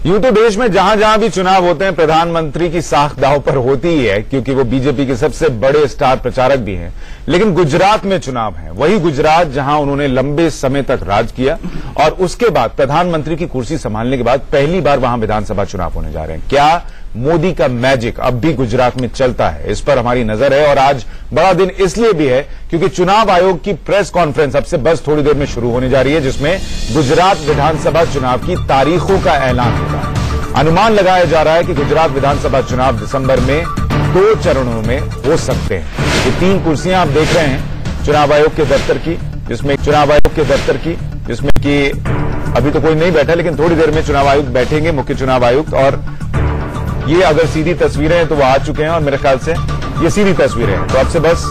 यूं तो देश में जहां जहां भी चुनाव होते हैं प्रधानमंत्री की साख दांव पर होती ही है, क्योंकि वो बीजेपी के सबसे बड़े स्टार प्रचारक भी हैं। लेकिन गुजरात में चुनाव है, वही गुजरात जहां उन्होंने लंबे समय तक राज किया और उसके बाद प्रधानमंत्री की कुर्सी संभालने के बाद पहली बार वहां विधानसभा चुनाव होने जा रहे हैं। क्या मोदी का मैजिक अब भी गुजरात में चलता है, इस पर हमारी नजर है। और आज बड़ा दिन इसलिए भी है क्योंकि चुनाव आयोग की प्रेस कॉन्फ्रेंस अब से बस थोड़ी देर में शुरू होने जा रही है, जिसमें गुजरात विधानसभा चुनाव की तारीखों का ऐलान होगा। अनुमान लगाया जा रहा है कि गुजरात विधानसभा चुनाव दिसंबर में 2 चरणों में हो सकते हैं। ये 3 कुर्सियां आप देख रहे हैं चुनाव आयोग के दफ्तर की, जिसमें कि अभी तो कोई नहीं बैठा, लेकिन थोड़ी देर में चुनाव आयुक्त बैठेंगे, मुख्य चुनाव आयुक्त। और ये अगर सीधी तस्वीरें हैं तो वो आ चुके हैं और मेरे ख्याल से ये सीधी तस्वीरें हैं, तो अब से बस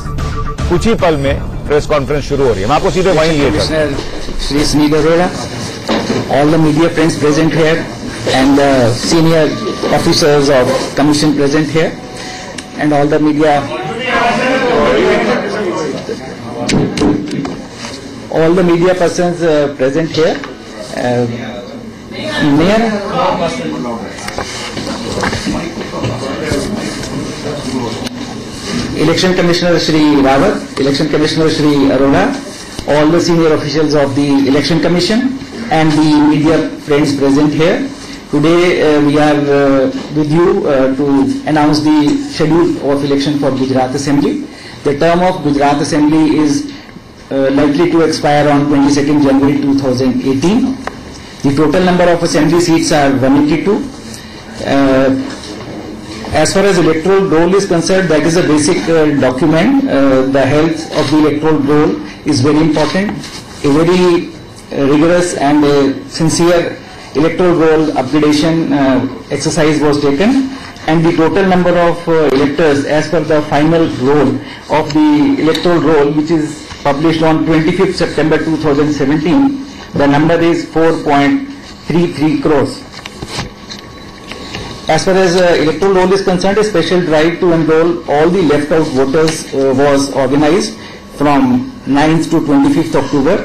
कुछ ही पल में प्रेस कॉन्फ्रेंस शुरू हो रही है। मैं आपको सीधे वहीं लिए Shri Sunil Arora, all the media friends present here and the senior officers of commission present here and all the media persons present here. Mayor, Election Commissioner Shri Rawat, Election Commissioner Shri Arora, all the senior officials of the Election Commission and the media friends present here. Today we are with you to announce the schedule of election for Gujarat Assembly. The term of Gujarat Assembly is likely to expire on 22nd January 2018. The total number of assembly seats are 182. As far as electoral roll is concerned, that is a basic document. The health of the electoral roll is very important. A very rigorous and sincere electoral roll upgradation exercise was taken, and the total number of electors as per the final roll of the electoral roll, which is published on 25th September 2017, the number is 4.33 crores. As far as electoral roll is concerned, a special drive to enroll all the left out voters was organized from 9th to 25th October,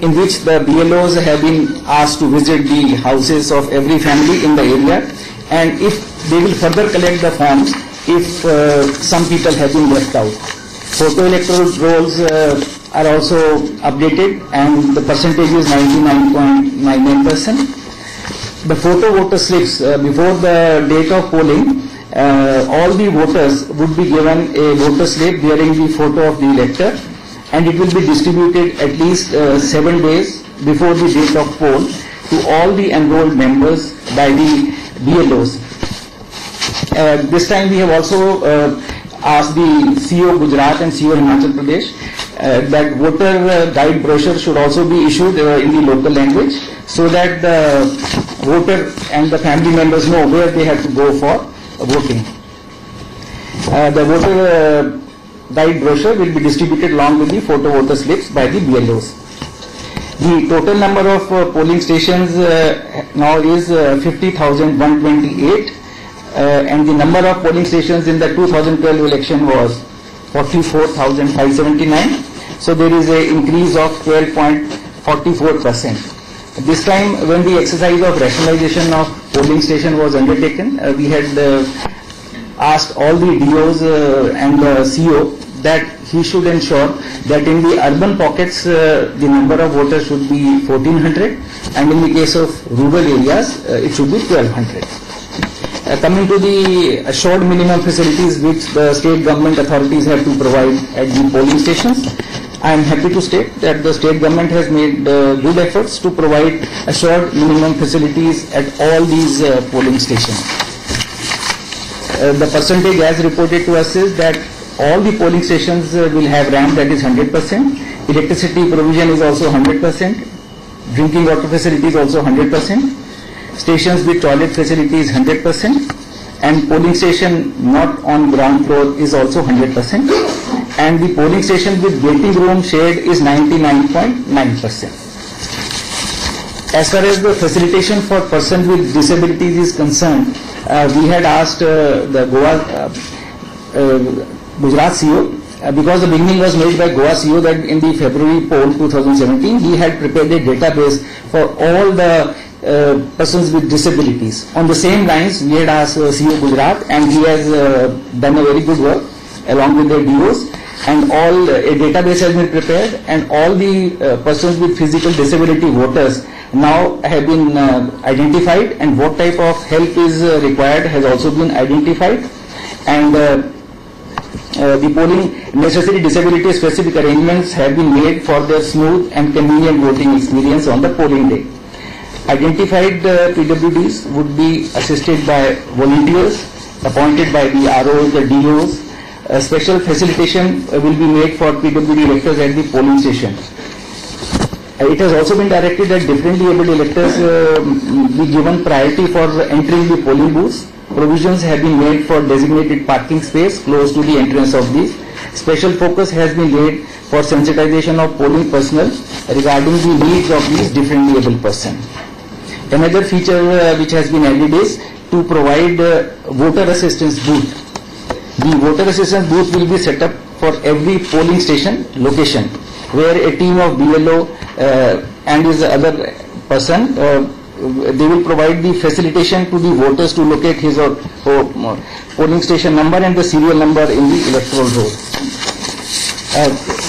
in which the BLOs have been asked to visit the houses of every family in the area, and if they will further collect the forms if some people have been left out. Photo electoral rolls are also updated, and the percentage is 99.99%. The photo voter slips before the date of polling, all the voters would be given a voter slip bearing the photo of the elector, and it will be distributed at least 7 days before the date of poll to all the enrolled members by the BLOs. This time we have also asked the CEO Gujarat and CEO Himachal Pradesh that voter guide brochure should also be issued in the local language, so that the voter and the family members know where they have to go for voting. The voter guide brochure will be distributed along with the photo voter slips by the BLOs. The total number of polling stations now is 50,128, and the number of polling stations in the 2012 election was 44,579. So there is an increase of 12.44%. This time, when the exercise of rationalization of polling station was undertaken, we had asked all the DOs and the CO that he should ensure that in the urban pockets the number of voters should be 1400, and in the case of rural areas it should be 1200. Coming to the assured minimum facilities which the state government authorities have to provide at the polling stations, I am happy to state that the state government has made good efforts to provide assured minimum facilities at all these polling stations. The percentage as reported to us is that all the polling stations will have ramp, that is 100%. Electricity provision is also 100%. Drinking water facility is also 100%. Stations with toilet facility is 100%. And polling station not on ground floor is also 100%. And the polling station with waiting room shared is 99.9%. As far as the facilitation for persons with disabilities is concerned, we had asked the Gujarat CEO, because the beginning was made by Goa CEO that in the February poll 2017, he had prepared a database for all the persons with disabilities. On the same lines, we had asked CEO Gujarat, and he has done a very good work along with the DOs, and all a database has been prepared, and all the persons with physical disability voters now have been identified, and what type of help is required has also been identified, and the polling necessary disability specific arrangements have been made for their smooth and convenient voting experience on the polling day. Identified PWDs would be assisted by volunteers appointed by the ROs, the DOs. A special facilitation will be made for PWD electors at the polling station. It has also been directed that differently abled electors be given priority for entering the polling booths. Provisions have been made for designated parking space close to the entrance of these. Special focus has been laid for sensitization of polling personnel regarding the needs of these differently abled persons. Another feature which has been added is to provide voter assistance booth. The voter assistance booth will be set up for every polling station location, where a team of BLO and his other person, they will provide the facilitation to the voters to locate his or polling station number and the serial number in the electoral roll.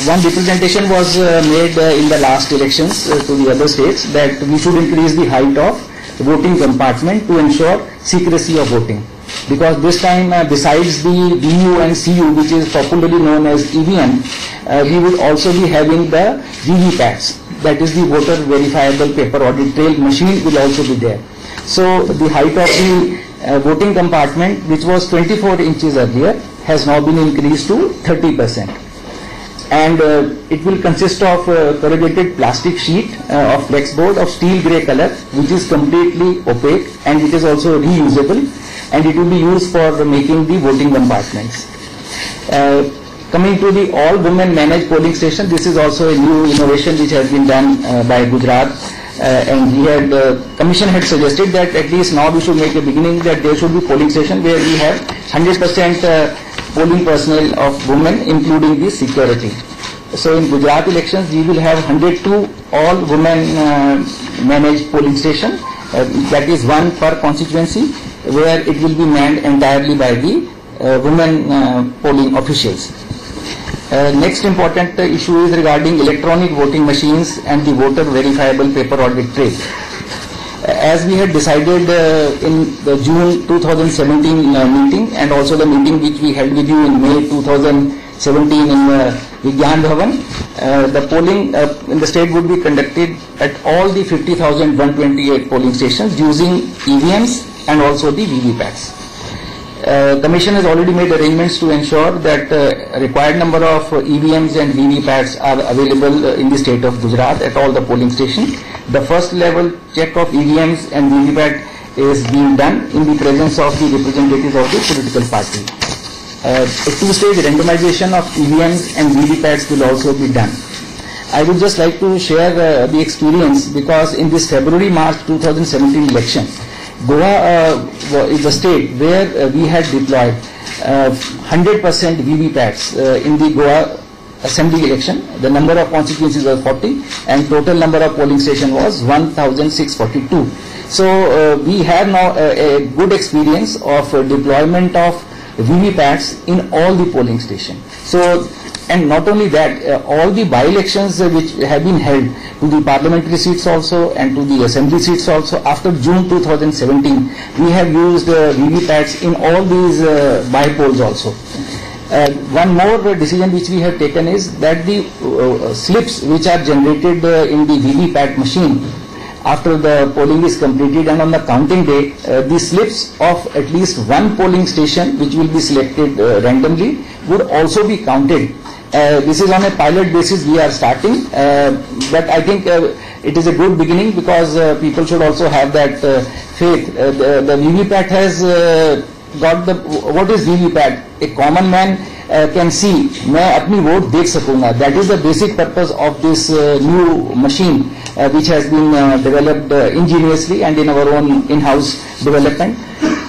One representation was made in the last elections to the other states that we should increase the height of the voting compartment to ensure secrecy of voting. Because this time, besides the VU and CU, which is popularly known as EVM, we would also be having the VVPATs, that is the voter verifiable paper audit trail machine will also be there. So the height of the voting compartment, which was 24 inches earlier, has now been increased to 30%. And it will consist of corrugated plastic sheet of flexboard of steel grey color, which is completely opaque, and it is also reusable, and it will be used for making the voting compartments. Coming to the all women managed polling station, this is also a new innovation which has been done by Gujarat, and we had Commission had suggested that at least now we should make a beginning that there should be polling station where we have 100% polling personnel of women, including the security. So in Gujarat elections, we will have 102 all women managed polling station, that is one per constituency, where it will be manned entirely by the women polling officials. Next important issue is regarding electronic voting machines and the voter verifiable paper audit trail. As we had decided in the June 2017 meeting, and also the meeting which we held with you in May 2017 in Vigyan Bhavan, the polling in the state would be conducted at all the 50,128 polling stations using EVMs and also the VVPATs. Commission has already made arrangements to ensure that required number of EVMs and VVPATs are available in the state of Gujarat at all the polling stations. The first level check of EVMs and VVPAT is being done in the presence of the representatives of the political party. A two-stage randomization of EVMs and VVPATs will also be done. I would just like to share the experience, because in this February-March 2017 election, Goa is a state where we had deployed 100% VVPATs in the Goa assembly election. The number of constituencies was 40 and total number of polling station was 1,642. So we have now a good experience of deployment of VVPATs in all the polling stations. So, and not only that, all the by-elections which have been held to the parliamentary seats also and to the assembly seats also after June 2017, we have used VVPATs in all these by-polls also. One more decision which we have taken is that the slips which are generated in the VVPAT machine after the polling is completed and on the counting day, the slips of at least one polling station which will be selected randomly would also be counted. This is on a pilot basis we are starting, but I think it is a good beginning, because people should also have that faith. The VVPAT has got the, what is VVPAT? A common man can see, मैं अपनी vote देख सकूंगा. That is the basic purpose of this new machine which has been developed ingeniously and in our own in-house development.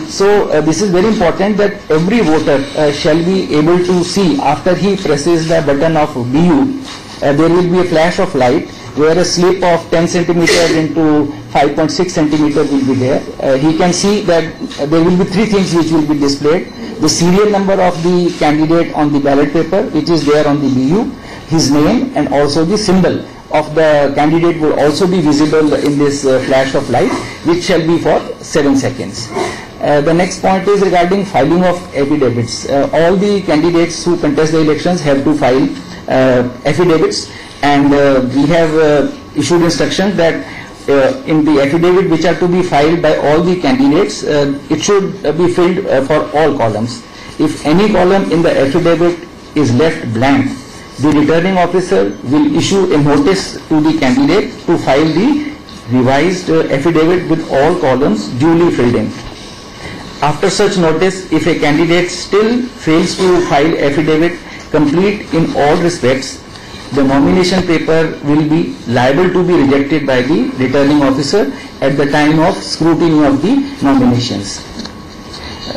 So this is very important that every voter shall be able to see after he presses the button of BU, there will be a flash of light where a slip of 10 centimeter into 5.6 centimeter will be there. He can see that there will be three things which will be displayed. The serial number of the candidate on the ballot paper, which is there on the BU, his name, and also the symbol of the candidate will also be visible in this flash of light, which shall be for 7 seconds. The next point is regarding filing of affidavits. All the candidates who contest the elections have to file affidavits, and we have issued instructions that in the affidavit which are to be filed by all the candidates, it should be filled for all columns. If any column in the affidavit is left blank, the returning officer will issue a notice to the candidate to file the revised affidavit with all columns duly filled in. After such notice, if a candidate still fails to file affidavit complete in all respects, the nomination paper will be liable to be rejected by the returning officer at the time of scrutiny of the nominations.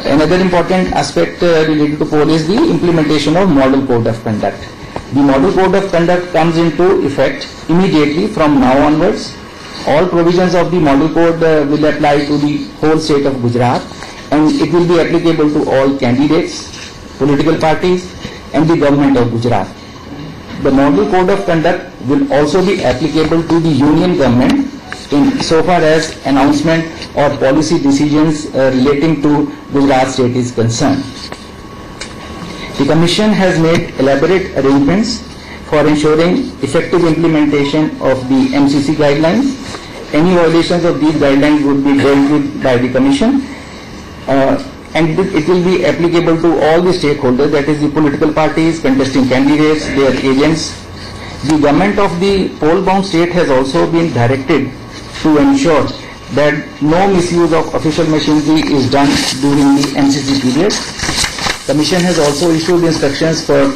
Another important aspect related to poll is the implementation of Model Code of Conduct. The Model Code of Conduct comes into effect immediately from now onwards. All provisions of the Model Code will apply to the whole state of Gujarat, and it will be applicable to all candidates, political parties, and the government of Gujarat. The Model Code of Conduct will also be applicable to the union government in so far as announcement or policy decisions relating to Gujarat state is concerned. The Commission has made elaborate arrangements for ensuring effective implementation of the MCC guidelines. Any violations of these guidelines would be dealt with by the Commission, and it will be applicable to all the stakeholders, that is the political parties, contesting candidates, their agents. The government of the poll-bound state has also been directed to ensure that no misuse of official machinery is done during the MCC period. Commission has also issued instructions for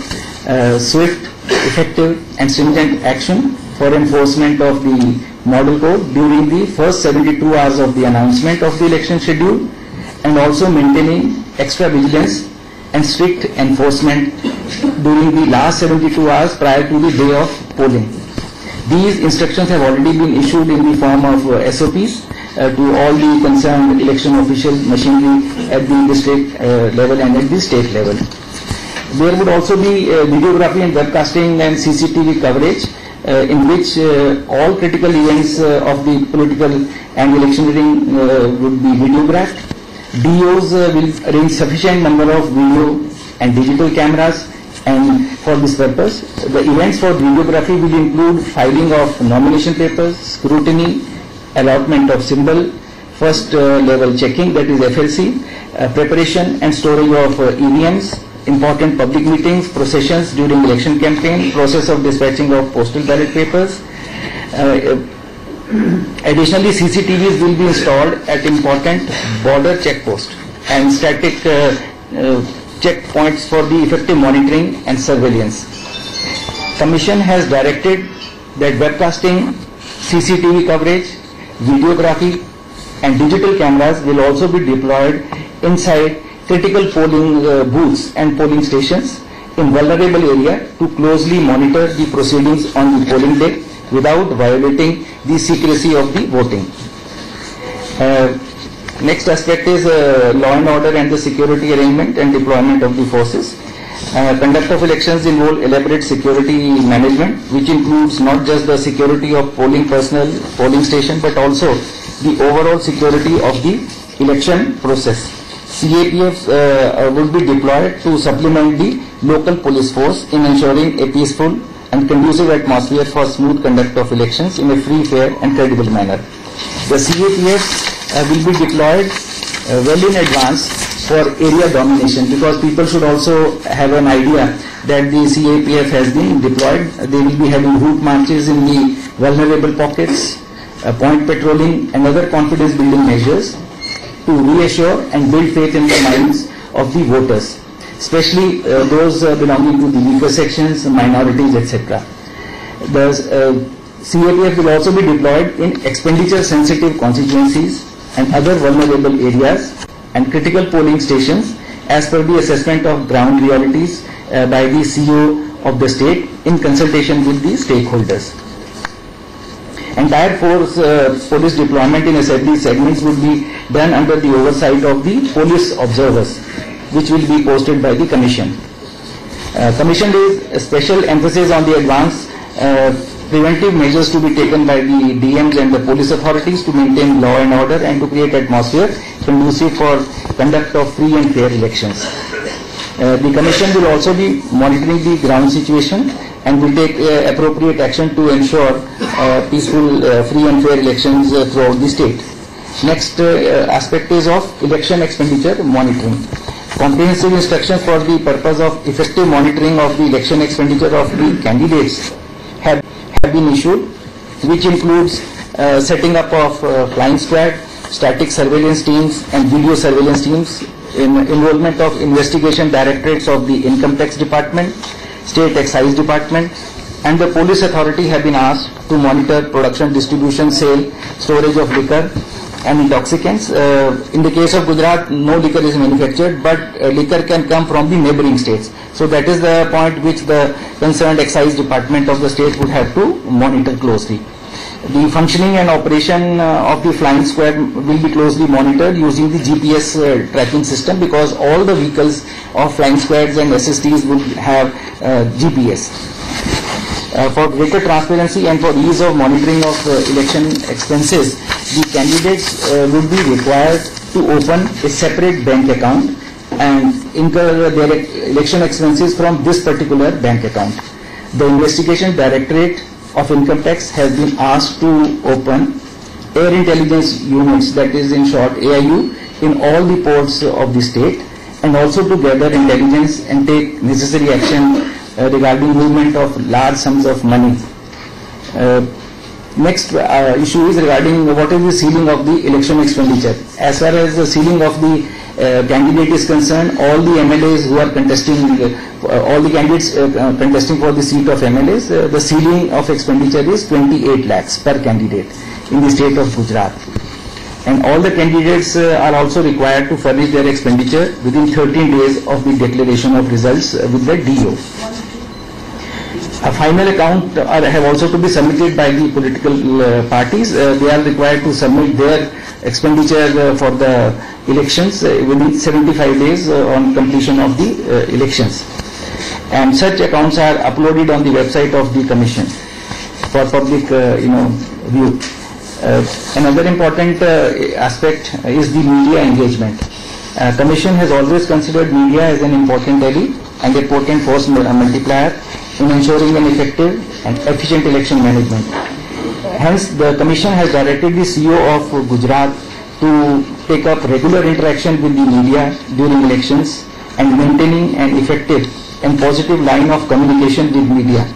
swift, effective and stringent action for enforcement of the model code during the first 72 hours of the announcement of the election schedule, and also maintaining extra vigilance and strict enforcement during the last 72 hours prior to the day of polling. These instructions have already been issued in the form of SOPs to all the concerned election official machinery at the district level and at the state level. There would also be videography and webcasting and CCTV coverage in which all critical events of the political and electioneering would be videographed. DOs will arrange sufficient number of video and digital cameras, and for this purpose, the events for videography will include filing of nomination papers, scrutiny, allotment of symbol, first level checking, that is FLC, preparation and storage of EVMs, important public meetings, processions during election campaign, process of dispatching of postal ballot papers. Additionally, CCTVs will be installed at important border checkposts and static checkpoints for the effective monitoring and surveillance. Commission has directed that webcasting, CCTV coverage, videography and digital cameras will also be deployed inside critical polling booths and polling stations in vulnerable area to closely monitor the proceedings on the polling day without violating the secrecy of the voting. Next aspect is law and order and the security arrangement and deployment of the forces. Conduct of elections involve elaborate security management, which includes not just the security of polling personnel, polling station, but also the overall security of the election process. CAPF will be deployed to supplement the local police force in ensuring a peaceful and conducive atmosphere for smooth conduct of elections in a free, fair and credible manner. The CAPF will be deployed well in advance for area domination, because people should also have an idea that the CAPF has been deployed. They will be having route marches in the vulnerable pockets, point patrolling and other confidence building measures to reassure and build faith in the minds of the voters, especially those belonging to the weaker sections, minorities, etc. The CAPF will also be deployed in expenditure sensitive constituencies and other vulnerable areas and critical polling stations as per the assessment of ground realities by the CEO of the state in consultation with the stakeholders. Entire police deployment in assembly segments would be done under the oversight of the police observers, which will be posted by the Commission. Commission lays a special emphasis on the advanced preventive measures to be taken by the DMs and the police authorities to maintain law and order and to create atmosphere conducive for conduct of free and fair elections. The Commission will also be monitoring the ground situation and will take appropriate action to ensure peaceful, free and fair elections throughout the state. Next aspect is of election expenditure monitoring. Comprehensive instructions for the purpose of effective monitoring of the election expenditure of the candidates have been issued, which includes setting up of flying squad, static surveillance teams and video surveillance teams, involvement of investigation directorates of the Income Tax Department, State Excise Department, and the police authority have been asked to monitor production, distribution, sale, storage of liquor and intoxicants. In the case of Gujarat, no liquor is manufactured, but liquor can come from the neighboring states. So that is the point which the concerned excise department of the state would have to monitor closely. The functioning and operation of the flying squad will be closely monitored using the GPS tracking system, because all the vehicles of flying squads and SSTs will have GPS. For greater transparency and for ease of monitoring of election expenses, the candidates would be required to open a separate bank account and incur their election expenses from this particular bank account. The investigation directorate of income tax has been asked to open air intelligence units, that is in short AIU, in all the ports of the state, and also to gather intelligence and take necessary action regarding movement of large sums of money. Next issue is regarding what is the ceiling of the election expenditure. As far as the ceiling of the candidate is concerned, all the MLAs who are contesting, all the candidates contesting for the seat of MLAs, the ceiling of expenditure is 28 lakhs per candidate in the state of Gujarat. And all the candidates are also required to furnish their expenditure within 13 days of the declaration of results with the DO. A final account have also to be submitted by the political parties. They are required to submit their expenditure for the elections within 75 days on completion of the elections. And such accounts are uploaded on the website of the Commission for public view. Another important aspect is the media engagement. Commission has always considered media as an important ally and a potent force multiplier in ensuring an effective and efficient election management. Hence, the Commission has directed the CEO of Gujarat to take up regular interaction with the media during elections and maintaining an effective and positive line of communication with media.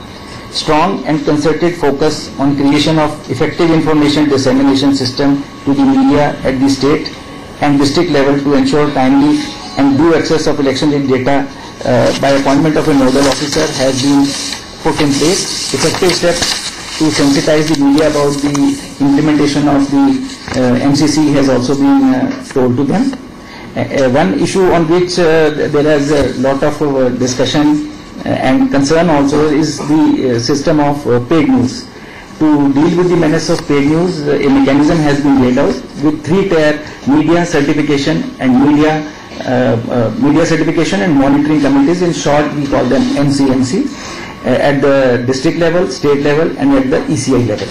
Strong and concerted focus on creation of effective information dissemination system to the media at the state and district level to ensure timely and due access of election data by appointment of a nodal officer has been put in place. Effective steps to sensitize the media about the implementation of the MCC has also been told to them. One issue on which there is a lot of discussion and concern also is the system of paid news. To deal with the menace of paid news, a mechanism has been laid out with 3-tier media certification and media certification and monitoring committees. In short, we call them MCMC, at the district level, state level, and at the ECI level.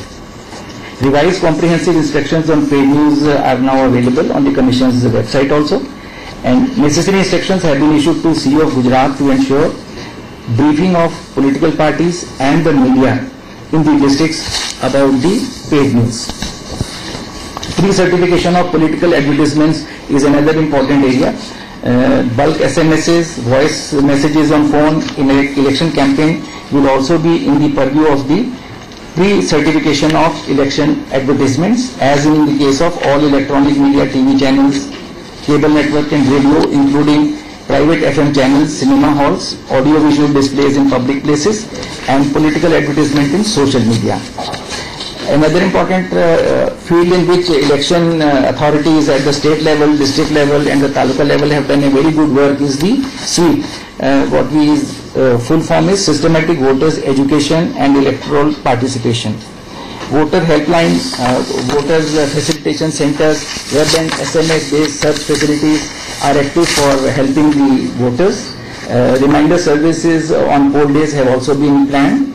Revised comprehensive instructions on paid news are now available on the Commission's website also, and necessary instructions have been issued to CEO of Gujarat to ensure briefing of political parties and the media in the districts about the paid news. Pre-certification of political advertisements is another important area. Bulk SMSs, voice messages on phone in an election campaign will also be in the purview of the pre-certification of election advertisements, as in the case of all electronic media, TV channels, cable network and radio, including private FM channels, cinema halls, audio-visual displays in public places, and political advertisement in social media. Another important field in which election authorities at the state level, district level, and the taluka level have done a very good work is the SWEEP. What full form is Systematic Voters Education and Electoral Participation. voter helpline, voters facilitation centers, web and SMS-based search facilities are active for helping the voters. Reminder services on poll days have also been planned.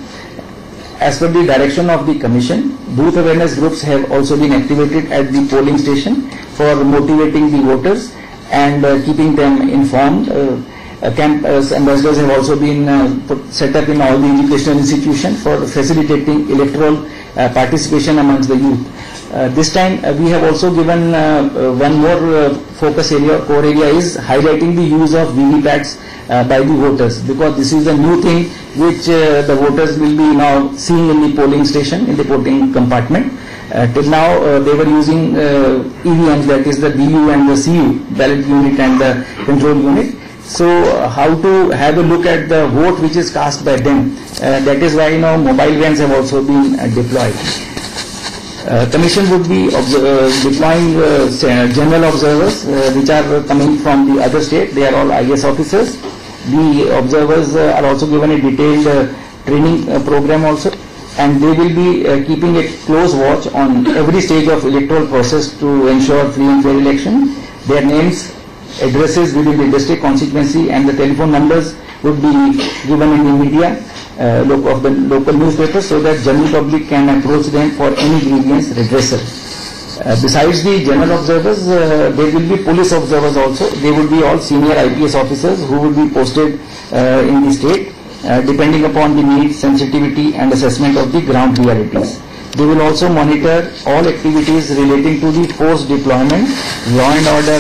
As per the direction of the Commission, booth awareness groups have also been activated at the polling station for motivating the voters and keeping them informed. Campus ambassadors have also been set up in all the educational institutions for facilitating electoral participation amongst the youth. This time we have also given one more focus area, core area is highlighting the use of VVPATs by the voters, because this is a new thing which the voters will be now seeing in the polling station, in the polling compartment. Till now they were using EVMs, that is the BU and the CU, ballot unit and the control unit. So how to have a look at the vote which is cast by them, that is why now mobile vans have also been deployed. Commission would be deploying general observers which are coming from the other state. They are all IS officers. The observers are also given a detailed training program also, and they will be keeping a close watch on every stage of electoral process to ensure free and fair election. Their names, addresses within the district constituency and the telephone numbers would be given in the media of the local newspapers, so that general public can approach them for any grievance redressal. Besides the general observers, there will be police observers also. They will be all senior IPS officers who will be posted in the state depending upon the need, sensitivity and assessment of the ground realities. They will also monitor all activities relating to the post-deployment law and order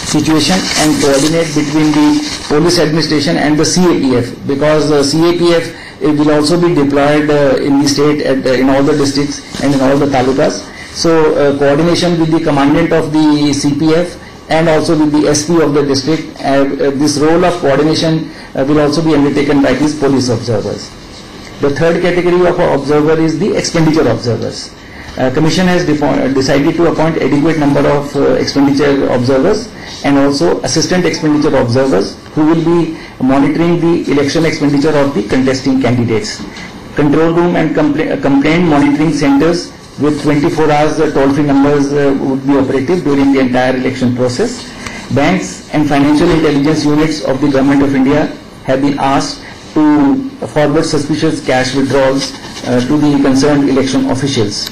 situation and coordinate between the police administration and the CAPF, because CAPF will also be deployed in the state in all the districts and in all the talukas. So coordination with the commandant of the CPF and also with the SP of the district, this role of coordination will also be undertaken by these police observers. The third category of observer is the expenditure observers. Commission has decided to appoint adequate number of expenditure observers and also assistant expenditure observers who will be monitoring the election expenditure of the contesting candidates. Control room and complaint monitoring centers with 24 hours toll-free numbers would be operative during the entire election process. Banks and financial intelligence units of the Government of India have been asked to forward suspicious cash withdrawals to the concerned election officials.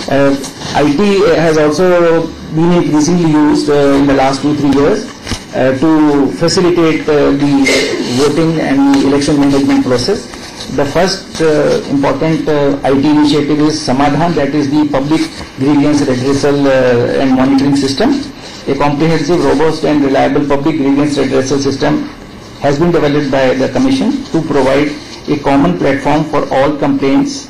IT has also been increasingly used in the last 2-3 years to facilitate the voting and the election management process. The first important IT initiative is Samadhan, that is the public grievance redressal and monitoring system. A comprehensive, robust and reliable public grievance redressal system has been developed by the Commission to provide a common platform for all complaints,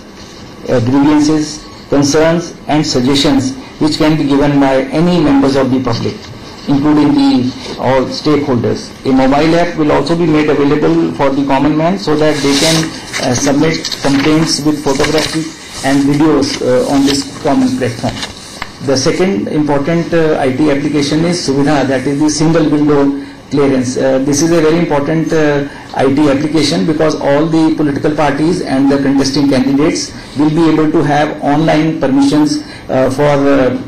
grievances, concerns and suggestions which can be given by any members of the public, including the all stakeholders. A mobile app will also be made available for the common man so that they can submit complaints with photography and videos on this common platform. The second important IT application is Suvidha, that is the single window clearance. This is a very important IT application because all the political parties and the contesting candidates will be able to have online permissions for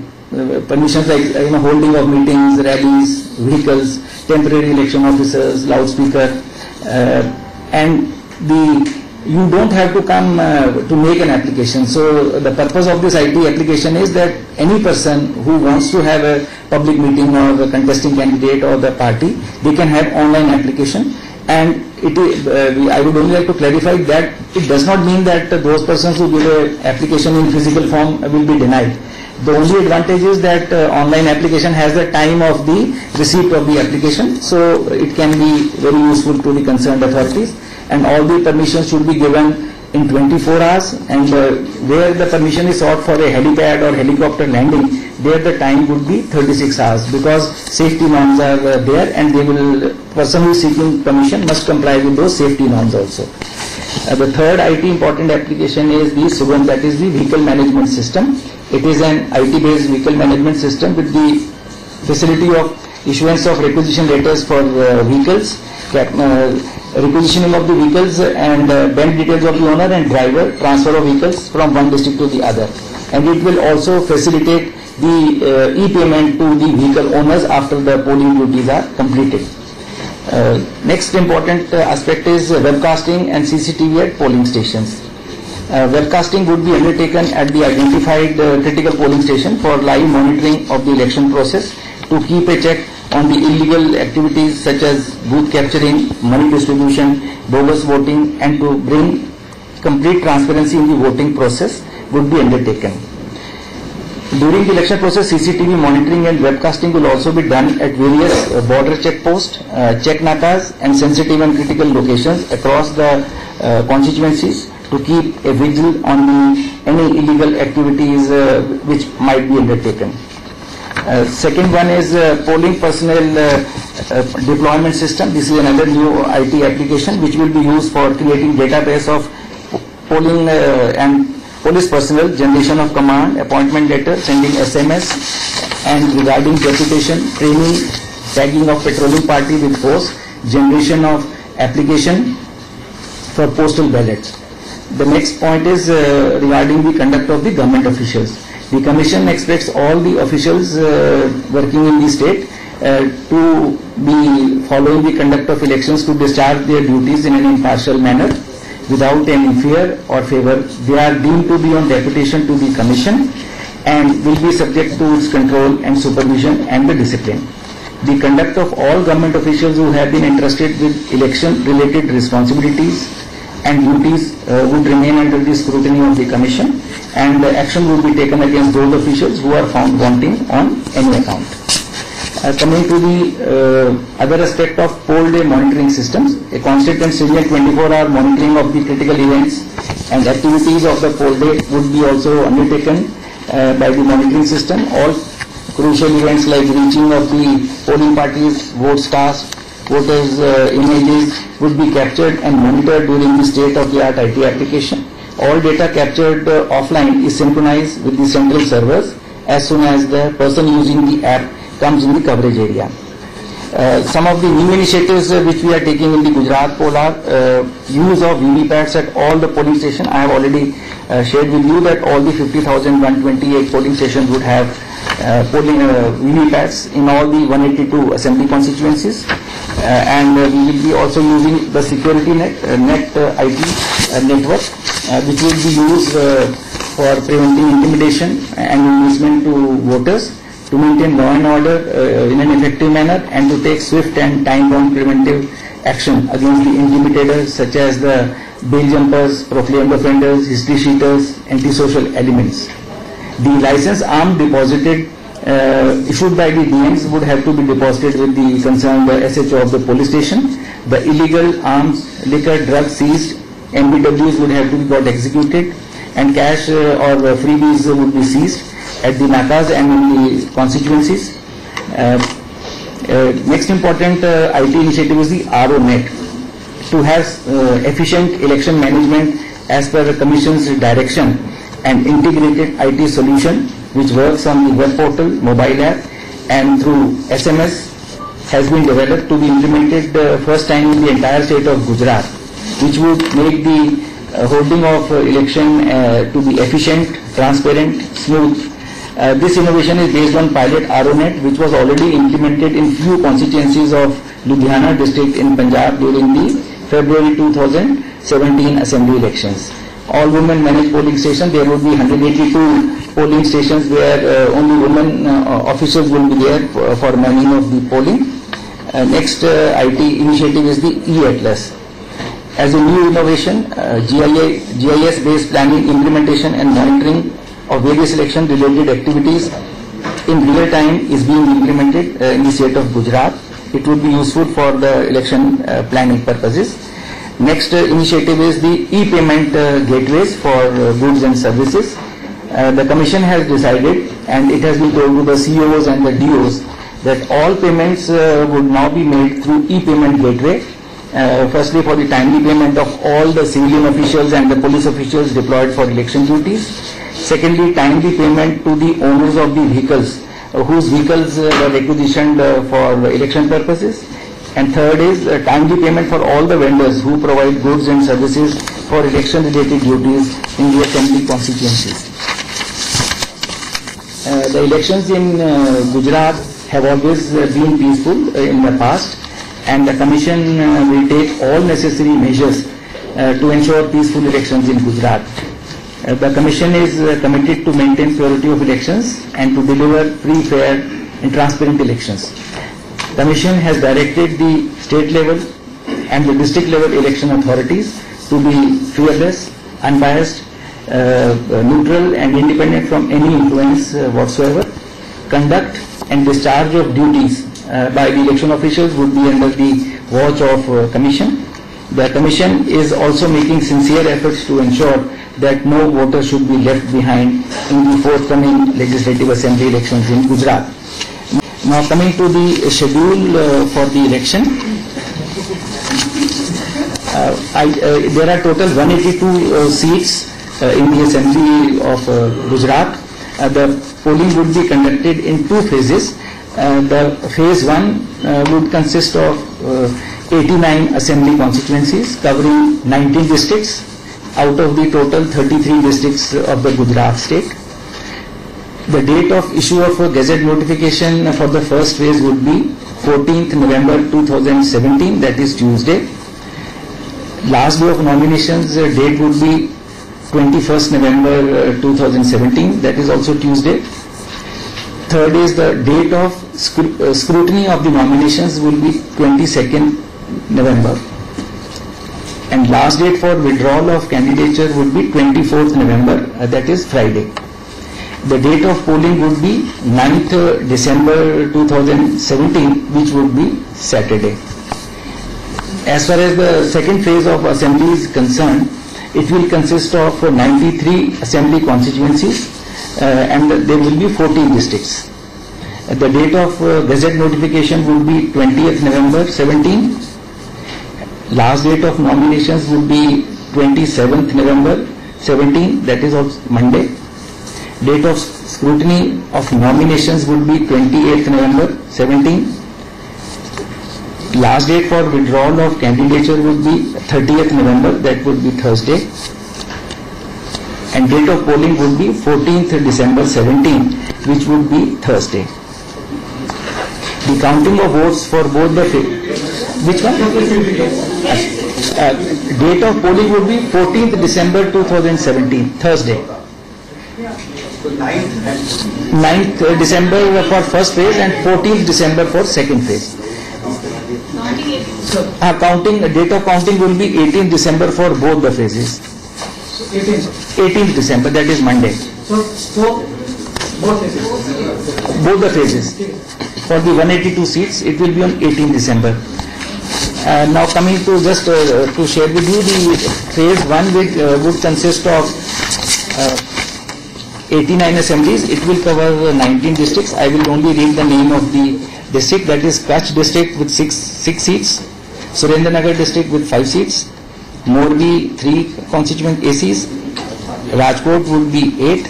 permissions like holding of meetings, rallies, vehicles, temporary election officers, loudspeaker, and you don't have to come to make an application. So the purpose of this IT application is that any person who wants to have a public meeting or the contesting candidate or the party, they can have online application. And I would only like to clarify that it does not mean that those persons who give an application in physical form will be denied. The only advantage is that online application has the time of the receipt of the application, so it can be very useful to the concerned authorities, and all the permissions should be given in 24 hours, and where the permission is sought for a helipad or helicopter landing, there the time would be 36 hours because safety norms are there, and person who is seeking permission must comply with those safety norms also. The third IT important application is the Sugam, that is the vehicle management system. It is an IT-based vehicle management system with the facility of issuance of requisition letters for vehicles, requisitioning of the vehicles and bank details of the owner and driver, transfer of vehicles from one district to the other. And it will also facilitate the e-payment to the vehicle owners after the polling duties are completed. Next important aspect is webcasting and CCTV at polling stations. Webcasting would be undertaken at the identified critical polling station for live monitoring of the election process, to keep a check on the illegal activities such as booth capturing, money distribution, bogus voting, and to bring complete transparency in the voting process would be undertaken. During the election process, CCTV monitoring and webcasting will also be done at various border checkposts, check nakas, and sensitive and critical locations across the constituencies, to keep a vigil on any illegal activities which might be undertaken. Second one is polling personnel deployment system. This is another new IT application which will be used for creating database of polling and police personnel, generation of command, appointment letter, sending SMS, and regarding deputation, training, tagging of patrolling party with post, generation of application for postal ballots. The next point is regarding the conduct of the government officials. The Commission expects all the officials working in the state to be following the conduct of elections, to discharge their duties in an impartial manner without any fear or favor. They are deemed to be on deputation to the Commission and will be subject to its control and supervision and the discipline. The conduct of all government officials who have been entrusted with election-related responsibilities and duties would remain under the scrutiny of the Commission, and action would be taken against those officials who are found wanting on any account. Coming to the other aspect of poll day monitoring systems, a constant and stringent 24-hour monitoring of the critical events and activities of the poll day would be also undertaken by the monitoring system. All crucial events like reaching of the polling parties, vote stars, voters' images would be captured and monitored during the state-of-the-art IT application. All data captured offline is synchronized with the central servers as soon as the person using the app comes in the coverage area. Some of the new initiatives which we are taking in the Gujarat poll are use of VVPATs at all the polling stations. I have already shared with you that all the 50,128 polling stations would have polling VVPATs in all the 182 assembly constituencies, and we will be also using the security net IT network, which will be used for preventing intimidation and inducement to voters, to maintain law and order in an effective manner, and to take swift and time-bound preventive action against the intimidators such as the bail jumpers, proclaimed offenders, history sheeters, antisocial elements. The license arm deposited issued by the DMs would have to be deposited with the concerned SHO of the police station. The illegal arms, liquor, drugs seized, MBWs would have to be got executed, and cash or freebies would be seized at the nakas and in the constituencies. Next important IT initiative is the RONet, to have efficient election management as per the Commission's direction, and integrated IT solution which works on the web portal, mobile app, and through SMS has been developed to be implemented first time in the entire state of Gujarat, which would make the holding of election to be efficient, transparent, smooth. This innovation is based on pilot RONet, which was already implemented in few constituencies of Ludhiana district in Punjab during the February 2017 assembly elections. All women managed polling stations. There would be 182 polling stations where only women officials will be there for managing of the polling. Next IT initiative is the E-Atlas. As a new innovation, GIS-based planning, implementation and monitoring of various election-related activities in real time is being implemented in the state of Gujarat. It would be useful for the election planning purposes. Next initiative is the e-payment gateways for goods and services. The Commission has decided, and it has been told to the CEOs and the DOs, that all payments would now be made through e-payment gateway. Firstly, for the timely payment of all the civilian officials and the police officials deployed for election duties. Secondly, timely payment to the owners of the vehicles whose vehicles were requisitioned for election purposes. And third is timely payment for all the vendors who provide goods and services for election-related duties in the assembly constituencies. The elections in Gujarat have always been peaceful in the past, and the Commission will take all necessary measures to ensure peaceful elections in Gujarat. The Commission is committed to maintain purity of elections and to deliver free, fair and transparent elections. The Commission has directed the state level and the district level election authorities to be fearless, unbiased, neutral and independent from any influence whatsoever. Conduct and discharge of duties by the election officials would be under the watch of Commission. The Commission is also making sincere efforts to ensure that no voter should be left behind in the forthcoming legislative assembly elections in Gujarat. Now coming to the schedule for the election, there are total 182 seats in the assembly of Gujarat. The polling would be conducted in two phases. The phase 1 would consist of 89 assembly constituencies covering 19 districts out of the total 33 districts of the Gujarat state. The date of issue of a gazette notification for the first phase would be 14th November 2017, that is Tuesday. Last day of nominations date would be 21st November 2017, that is also Tuesday. Third is the date of scrutiny of the nominations will be 22nd November. And last date for withdrawal of candidature would be 24th November, that is Friday. The date of polling would be 9th December 2017, which would be Saturday. As far as the second phase of assembly is concerned, it will consist of 93 assembly constituencies and there will be 14 districts. The date of gazette notification would be 20th November 17. Last date of nominations would be 27th November 17, that is also Monday. Date of scrutiny of nominations would be 28th November 17. Last date for withdrawal of candidature would be 30th November, that would be Thursday. And date of polling would be 14th December 17, which would be Thursday. The counting of votes for both the which one? Date of polling would be 14th December 2017, Thursday. 9th December for first phase and 14th December for second phase. Date of counting will be 18th December for both the phases. 18th December, that is Monday. Both the phases. For the 182 seats, it will be on 18th December. Now coming to just to share with you the phase 1, which would consist of 89 assemblies. It will cover 19 districts. I will only read the name of the district, that is Kutch district with 6 seats, Surendranagar district with 5 seats, Morbi 3 constituent ACs, Rajkot would be 8,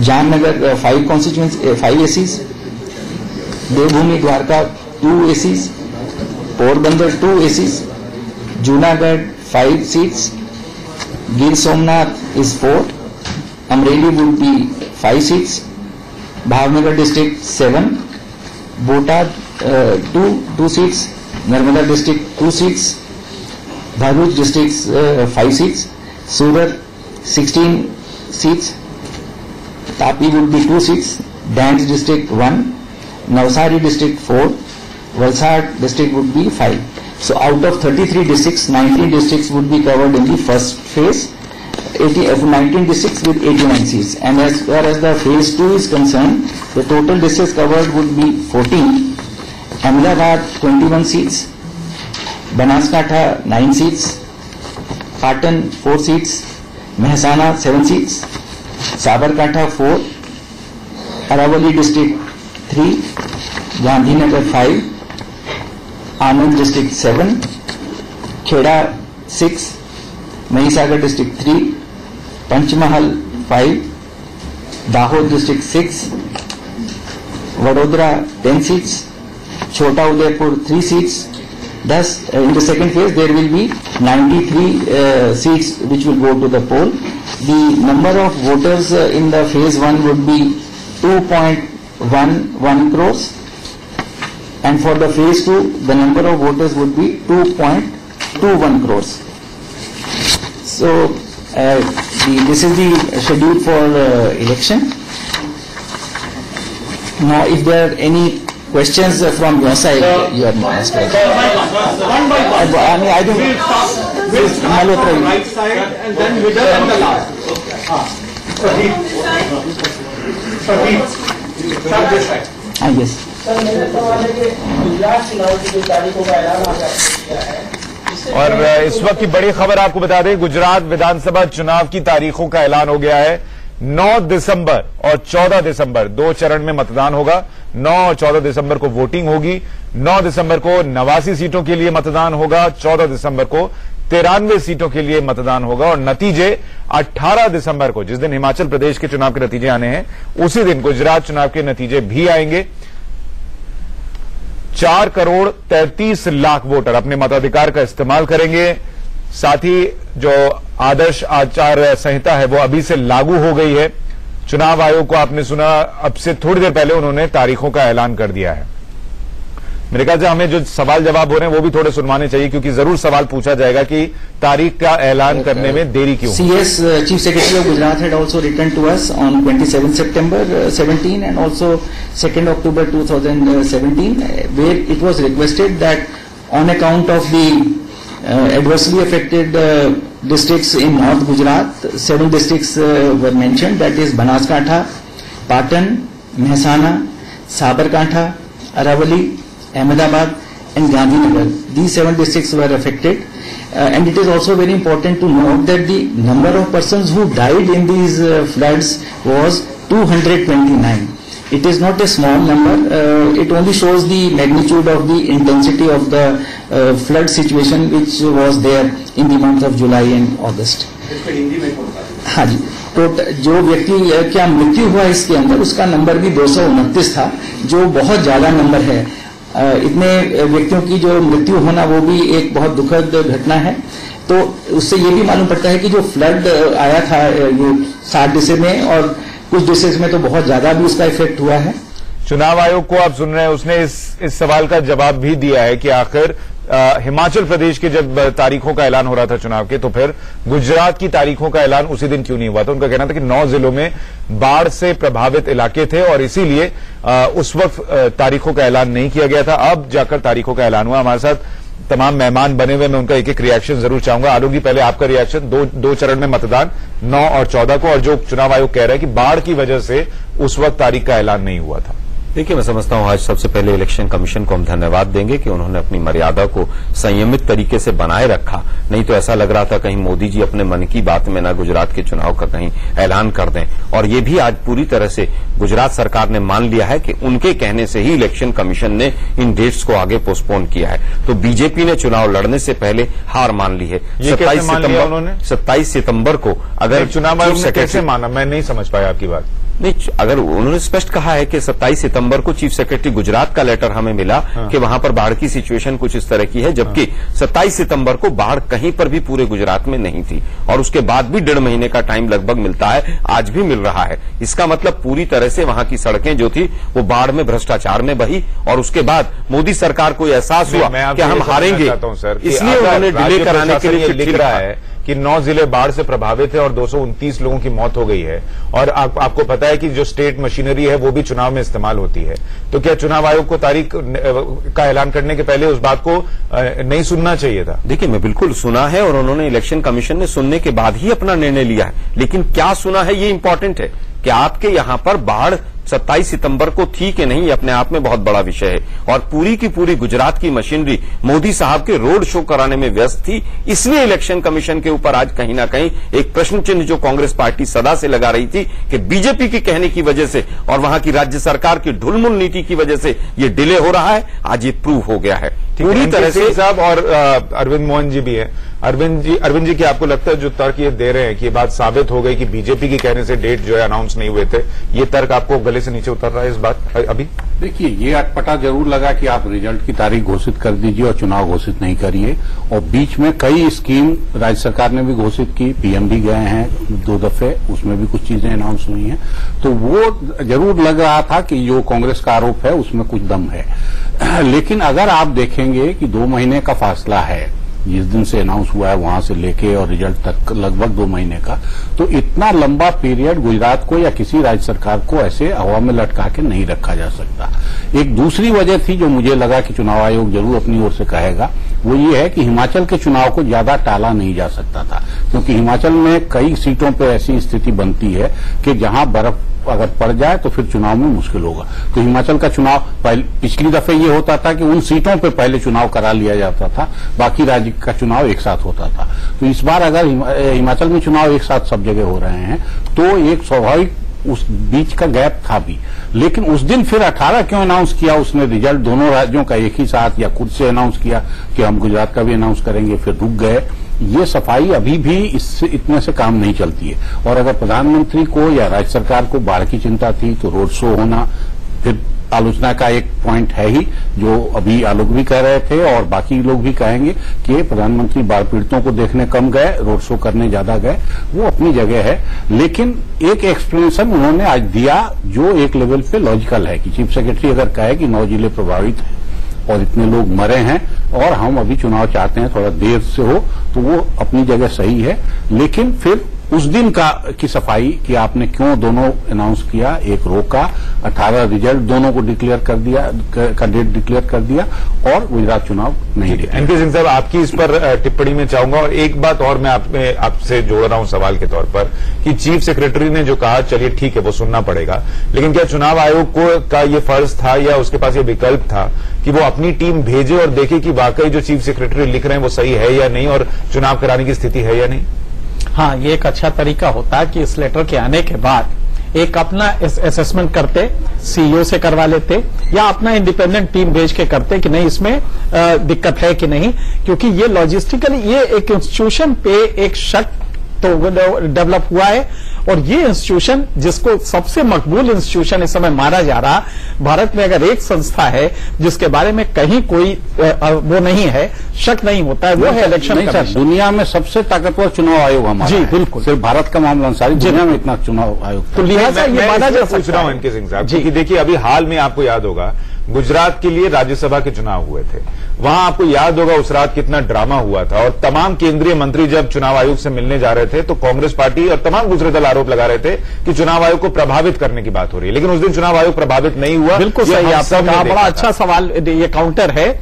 Jamnagar 5 constituents 5 ACs, Devbhoomi Dwarka 2 ACs, Porbandar 2 ACs, Junagadh 5 seats, Gir Somnath is 4, Amreli would be 5 seats, Bhavnagar district 7, Botad 2 seats, Narmada district 2 seats, Bharuch district 5 seats, Surat 16 seats, Tapi would be 2 seats, Dange district 1, Navsari district 4, Valsad district would be 5. So out of 33 districts, 19 districts would be covered in the first phase, 19 districts with 89 seats. And as far as the phase 2 is concerned, the total districts covered would be 14. Ahmedabad 21 seats, Banaskantha 9 seats, Patan 4 seats, Mehsana 7 seats, Sabarkantha 4, Aravali district 3, Gandhinagar 5, Anand district 7, Kheda 6, Mahisagar district 3, Panchmahal 5, Dahod district 6, Vadodara 10 seats, Chota Udaipur 3 seats. Thus, in the second phase, there will be 93 seats which will go to the poll. The number of voters in the phase 1 would be 2.11 crores, and for the phase 2, the number of voters would be 2.21 crores. So, this is the schedule for election. Now, if there are any questions from your side, you are asked. One by one. I mean, I think We'll start from right side and then middle and the last. Pradeep. Start this side. yes. और इस वक्त की बड़ी खबर आपको बता दें, गुजरात विधानसभा चुनाव की तारीखों का ऐलान हो गया है। 9 दिसंबर और 14 दिसंबर 2 चरण में मतदान होगा। 9 और 14 दिसंबर को वोटिंग होगी। 9 दिसंबर को 89 सीटों के लिए मतदान होगा। 14 दिसंबर को 93 सीटों के लिए मतदान होगा और नतीजे 18 दिसंबर को, जिस दिन हिमाचल प्रदेश के चुनाव के नतीजे आने हैं, उसी दिन गुजरात चुनाव के नतीजे भी आएंगे। 4 करोड़ 33 लाख वोटर अपने मताधिकार का इस्तेमाल करेंगे। साथ ही जो आदर्श आचार संहिता है वो अभी से लागू हो गई है। चुनाव आयोग को आपने सुना, अब से थोड़ी देर पहले उन्होंने तारीखों का ऐलान कर दिया है। मेरे ख्याल से हमें जो सवाल जवाब हो रहे हैं वो भी थोड़े सुनवाने चाहिए, क्योंकि जरूर सवाल पूछा जाएगा कि तारीख का ऐलान करने में देरी क्यों। CS Chief Secretary of Gujarat had also written to us on 27 September 17 and also 2nd October 2017, where it was requested that on account of the adversely affected districts in North Gujarat, 7 districts were mentioned, that is Banaskantha, Patan, Mehsana, Sabarkantha, Aravali, Ahmedabad and Gandhinagar. These 7 districts were affected, and it is also very important to note that the number of persons who died in these floods was 229. It is not a small number. It only shows the magnitude of the intensity of the flood situation which was there in the month of July and August. हाँ जी, तो जो व्यक्ति क्या मृत्यु हुआ इसके अंदर, उसका नंबर भी 229 था, जो बहुत ज्यादा नंबर है। इतने व्यक्तियों की जो मृत्यु होना वो भी एक बहुत दुखद घटना है। तो उससे ये भी मालूम पड़ता है कि जो फ्लड आया था ये 7 डिस्ट्रिक्ट में और कुछ डिस्ट्रिक्ट में तो बहुत ज्यादा भी उसका इफेक्ट हुआ है। चुनाव आयोग को आप सुन रहे हैं, उसने इस सवाल का जवाब भी दिया है कि आखिर हिमाचल प्रदेश के जब तारीखों का ऐलान हो रहा था चुनाव के, तो फिर गुजरात की तारीखों का ऐलान उसी दिन क्यों नहीं हुआ था। उनका कहना था कि 9 जिलों में बाढ़ से प्रभावित इलाके थे और इसीलिए उस वक्त तारीखों का ऐलान नहीं किया गया था। अब जाकर तारीखों का ऐलान हुआ। हमारे साथ तमाम मेहमान बने हुए, मैं उनका एक एक रिएक्शन जरूर चाहूंगा। आलोक जी, पहले आपका रिएक्शन। दो चरण में मतदान 9 और 14 को, और जो चुनाव आयोग कह रहा है कि बाढ़ की वजह से उस वक्त तारीख का ऐलान नहीं हुआ था। देखिए, मैं समझता हूं आज सबसे पहले इलेक्शन कमीशन को हम धन्यवाद देंगे कि उन्होंने अपनी मर्यादा को संयमित तरीके से बनाए रखा। नहीं तो ऐसा लग रहा था कहीं मोदी जी अपने मन की बात में ना गुजरात के चुनाव का कहीं ऐलान कर दें। और ये भी आज पूरी तरह से गुजरात सरकार ने मान लिया है कि उनके कहने से ही इलेक्शन कमीशन ने इन डेट्स को आगे पोस्टपोन किया है। तो बीजेपी ने चुनाव लड़ने से पहले हार मान ली है। 27 सितंबर को अगर चुनाव आयोग ने कैसे माना, मैं नहीं समझ पाया आपकी बात। नहीं, अगर उन्होंने स्पष्ट कहा है कि 27 सितंबर को चीफ सेक्रेटरी गुजरात का लेटर हमें मिला कि वहां पर बाढ़ की सिचुएशन कुछ इस तरह की है, जबकि 27 सितंबर को बाढ़ कहीं पर भी पूरे गुजरात में नहीं थी और उसके बाद भी 1.5 महीने का टाइम लगभग मिलता है, आज भी मिल रहा है। इसका मतलब पूरी तरह से वहां की सड़कें जो थी वो बाढ़ में भ्रष्टाचार में बही और उसके बाद मोदी सरकार को एहसास हुआ कि हम हारेंगे, इसलिए उन्होंने डिले कराने के लिए लिख रहा है कि 9 जिले बाढ़ से प्रभावित है और 229 लोगों की मौत हो गई है। और आपको पता है कि जो स्टेट मशीनरी है वो भी चुनाव में इस्तेमाल होती है। तो क्या चुनाव आयोग को तारीख का ऐलान करने के पहले उस बात को नहीं सुनना चाहिए था? देखिए, मैं बिल्कुल सुना है और उन्होंने इलेक्शन कमीशन ने सुनने के बाद ही अपना निर्णय लिया है, लेकिन क्या सुना है ये इंपॉर्टेंट है कि आपके यहां पर बाढ़ 27 सितंबर को थी कि नहीं, अपने आप में बहुत बड़ा विषय है। और पूरी की पूरी गुजरात की मशीनरी मोदी साहब के रोड शो कराने में व्यस्त थी, इसलिए इलेक्शन कमीशन के ऊपर आज कहीं ना कहीं एक प्रश्न चिन्ह जो कांग्रेस पार्टी सदा से लगा रही थी कि बीजेपी के कहने की वजह से और वहां की राज्य सरकार की ढुलमुल नीति की वजह से ये डिले हो रहा है, आज ये प्रूव हो गया है। पूरी तरह से साहब और अरविंद मोहन जी भी है। अरविंद जी क्या आपको लगता है जो तर्क ये दे रहे हैं कि ये बात साबित हो गई कि बीजेपी के कहने से डेट जो है अनाउंस नहीं हुए थे, ये तर्क आपको गले से नीचे उतर रहा है इस बात अभी? देखिए, ये अटपटा जरूर लगा कि आप रिजल्ट की तारीख घोषित कर दीजिए और चुनाव घोषित नहीं करिए, और बीच में कई स्कीम राज्य सरकार ने भी घोषित की, पीएम भी गए हैं 2 दफे, उसमें भी कुछ चीजें अनाउंस हुई हैं, तो वो जरूर लग रहा था कि जो कांग्रेस का आरोप है उसमें कुछ दम है। लेकिन अगर आप देखेंगे कि 2 महीने का फासला है जिस दिन से अनाउंस हुआ है वहां से लेके और रिजल्ट तक लगभग 2 महीने का, तो इतना लंबा पीरियड गुजरात को या किसी राज्य सरकार को ऐसे हवा में लटका के नहीं रखा जा सकता। एक दूसरी वजह थी जो मुझे लगा कि चुनाव आयोग जरूर अपनी ओर से कहेगा, वो ये है कि हिमाचल के चुनाव को ज्यादा टाला नहीं जा सकता था, क्योंकि हिमाचल में कई सीटों पर ऐसी स्थिति बनती है कि जहां बर्फ अगर पड़ जाए तो फिर चुनाव में मुश्किल होगा। तो हिमाचल का चुनाव पिछली दफे ये होता था कि उन सीटों पे पहले चुनाव करा लिया जाता था, बाकी राज्य का चुनाव एक साथ होता था। तो इस बार अगर हिमाचल में चुनाव एक साथ सब जगह हो रहे हैं तो एक स्वाभाविक उस बीच का गैप था भी। लेकिन उस दिन फिर 18 क्यों अनाउंस किया उसने रिजल्ट दोनों राज्यों का एक ही साथ, या खुद से अनाउंस किया कि हम गुजरात का भी अनाउंस करेंगे, फिर रुक गए। ये सफाई अभी भी इससे इतने से काम नहीं चलती है। और अगर प्रधानमंत्री को या राज्य सरकार को बाढ़ की चिंता थी तो रोड शो होना फिर आलोचना का एक पॉइंट है ही, जो अभी आलोक भी कह रहे थे और बाकी लोग भी कहेंगे कि प्रधानमंत्री बाढ़ पीड़ितों को देखने कम गए, रोड शो करने ज्यादा गए, वो अपनी जगह है। लेकिन एक एक्सप्लेनेशन उन्होंने आज दिया जो एक लेवल पे लॉजिकल है कि चीफ सेक्रेटरी अगर कहे कि 9 जिले प्रभावित हैं और इतने लोग मरे हैं और हम अभी चुनाव चाहते हैं थोड़ा देर से हो, तो वो अपनी जगह सही है। लेकिन फिर उस दिन की सफाई कि आपने क्यों दोनों अनाउंस किया, एक रोका, 18 रिजल्ट दोनों को डिक्लेयर कर दिया, का डेट डिक्लेयर कर दिया, और गुजरात चुनाव नहीं दिया। एनके सिंह साहब, आपकी इस पर टिप्पणी में चाहूंगा। और एक बात और मैं आपसे जोड़ रहा हूं सवाल के तौर पर कि चीफ सेक्रेटरी ने जो कहा, चलिए ठीक है वो सुनना पड़ेगा, लेकिन क्या चुनाव आयोग का ये फर्ज था या उसके पास ये विकल्प था कि वो अपनी टीम भेजे और देखे कि वाकई जो चीफ सेक्रेटरी लिख रहे हैं वो सही है या नहीं और चुनाव कराने की स्थिति है या नहीं? हाँ, ये एक अच्छा तरीका होता है कि इस लेटर के आने के बाद एक अपना असेसमेंट करते, सीईओ से करवा लेते या अपना इंडिपेंडेंट टीम भेज के करते कि नहीं इसमें दिक्कत है कि नहीं, क्योंकि ये लॉजिस्टिकली ये एक इंस्टीट्यूशन पे एक शक तो डेवलप हुआ है। और ये इंस्टीट्यूशन जिसको सबसे मकबूल इंस्टीट्यूशन इस समय माना जा रहा, भारत में अगर एक संस्था है जिसके बारे में कहीं कोई वो नहीं है, शक नहीं होता है, वो है इलेक्शन कमीशन। दुनिया में सबसे ताकतवर चुनाव आयोग हमारा जी बिल्कुल, सिर्फ भारत का मामला, सारी दुनिया में इतना चुनाव आयोग। तो लिहाजा ये माना जा पूछ रहा हूं एनके सिंह साहब, क्योंकि देखिए अभी हाल में आपको याद होगा गुजरात के लिए राज्यसभा के चुनाव हुए थे, वहां आपको याद होगा उस रात कितना ड्रामा हुआ था। और तमाम केंद्रीय मंत्री जब चुनाव आयोग से मिलने जा रहे थे तो कांग्रेस पार्टी और तमाम गुजरात दल आरोप लगा रहे थे कि चुनाव आयोग को प्रभावित करने की बात हो रही है, लेकिन उस दिन चुनाव आयोग प्रभावित नहीं हुआ। बिल्कुल सही, आपने कहा, बड़ा अच्छा सवाल, ये काउंटर है।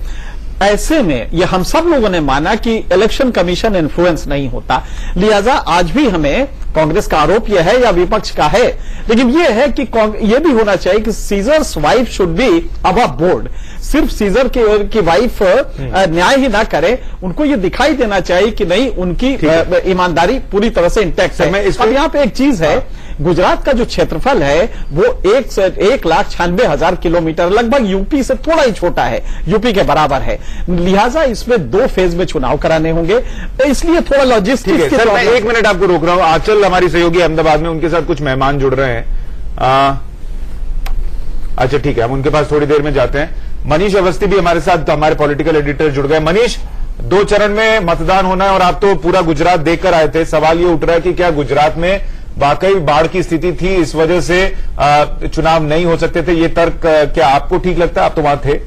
ऐसे में ये हम सब लोगों ने माना कि इलेक्शन कमीशन इन्फ्लुएंस नहीं होता, लिहाजा आज भी हमें कांग्रेस का आरोप यह है या विपक्ष का है, लेकिन यह है कि यह भी होना चाहिए कि seizures wife should be above board. सिर्फ सीजर की वाइफ न्याय ही ना करे, उनको ये दिखाई देना चाहिए कि नहीं उनकी ईमानदारी पूरी तरह से इंटैक्ट है। अब यहाँ पे एक चीज है, गुजरात का जो क्षेत्रफल है वो 1,96,000 किलोमीटर, लगभग यूपी से थोड़ा ही छोटा है, यूपी के बराबर है। लिहाजा इसमें 2 फेज में चुनाव कराने होंगे, इसलिए थोड़ा लॉजिस्टिक्स। सर मैं 1 मिनट आपको रोक रहा हूं। आंचल हमारी सहयोगी अहमदाबाद में, उनके साथ कुछ मेहमान जुड़ रहे हैं। अच्छा ठीक है, हम उनके पास थोड़ी देर में जाते हैं। मनीष अवस्थी भी हमारे साथ, हमारे पॉलिटिकल एडिटर जुड़ गए। मनीष, 2 चरण में मतदान होना है और आप तो पूरा गुजरात देखकर आए थे, सवाल ये उठ रहा है कि क्या गुजरात में वाकई बाढ़ की स्थिति थी, इस वजह से चुनाव नहीं हो सकते थे? ये तर्क क्या आपको ठीक लगता है? आप तो वहां थे।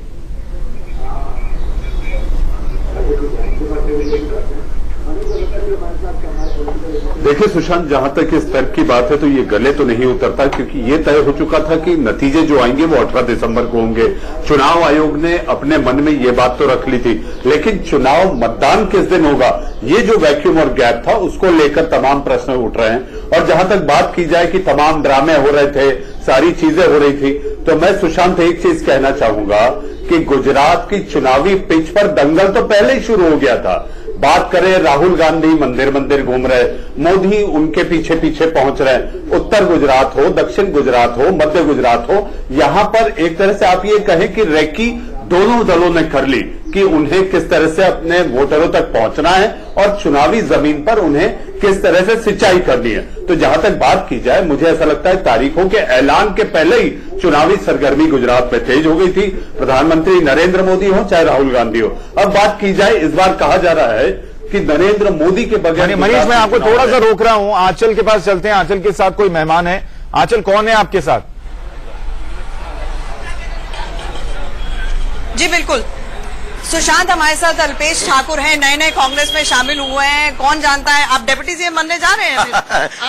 देखिए सुशांत, जहां तक इस तर्क की बात है तो ये गले तो नहीं उतरता, क्योंकि ये तय हो चुका था कि नतीजे जो आएंगे वो 18 दिसंबर को होंगे। चुनाव आयोग ने अपने मन में ये बात तो रख ली थी, लेकिन चुनाव मतदान किस दिन होगा, ये जो वैक्यूम और गैप था उसको लेकर तमाम प्रश्न उठ रहे हैं। और जहां तक बात की जाए कि तमाम ड्रामे हो रहे थे, सारी चीजें हो रही थी, तो मैं सुशांत एक चीज कहना चाहूंगा कि गुजरात की चुनावी पिच पर दंगल तो पहले ही शुरू हो गया था। बात करें, राहुल गांधी मंदिर मंदिर घूम रहे, मोदी उनके पीछे पीछे पहुंच रहे, उत्तर गुजरात हो, दक्षिण गुजरात हो, मध्य गुजरात हो, यहां पर एक तरह से आप ये कहें कि रेकी दोनों दलों ने कर ली। कि उन्हें किस तरह से अपने वोटरों तक पहुंचना है और चुनावी जमीन पर उन्हें किस तरह से सिंचाई करनी है। तो जहां तक बात की जाए, मुझे ऐसा लगता है तारीखों के ऐलान के पहले ही चुनावी सरगर्मी गुजरात में तेज हो गई थी, प्रधानमंत्री नरेंद्र मोदी हो चाहे राहुल गांधी हो। अब बात की जाए, इस बार कहा जा रहा है कि नरेंद्र मोदी के बगैर। मनीष, मैं आपको थोड़ा सा रोक रहा हूं, आंचल के पास चलते हैं। आंचल के साथ कोई मेहमान है। आंचल, कौन है आपके साथ? जी बिल्कुल, सुशांत हमारे साथ अल्पेश ठाकुर हैं, नए नए कांग्रेस में शामिल हुए हैं। कौन जानता है आप डिप्टी सीएम बनने जा रहे हैं?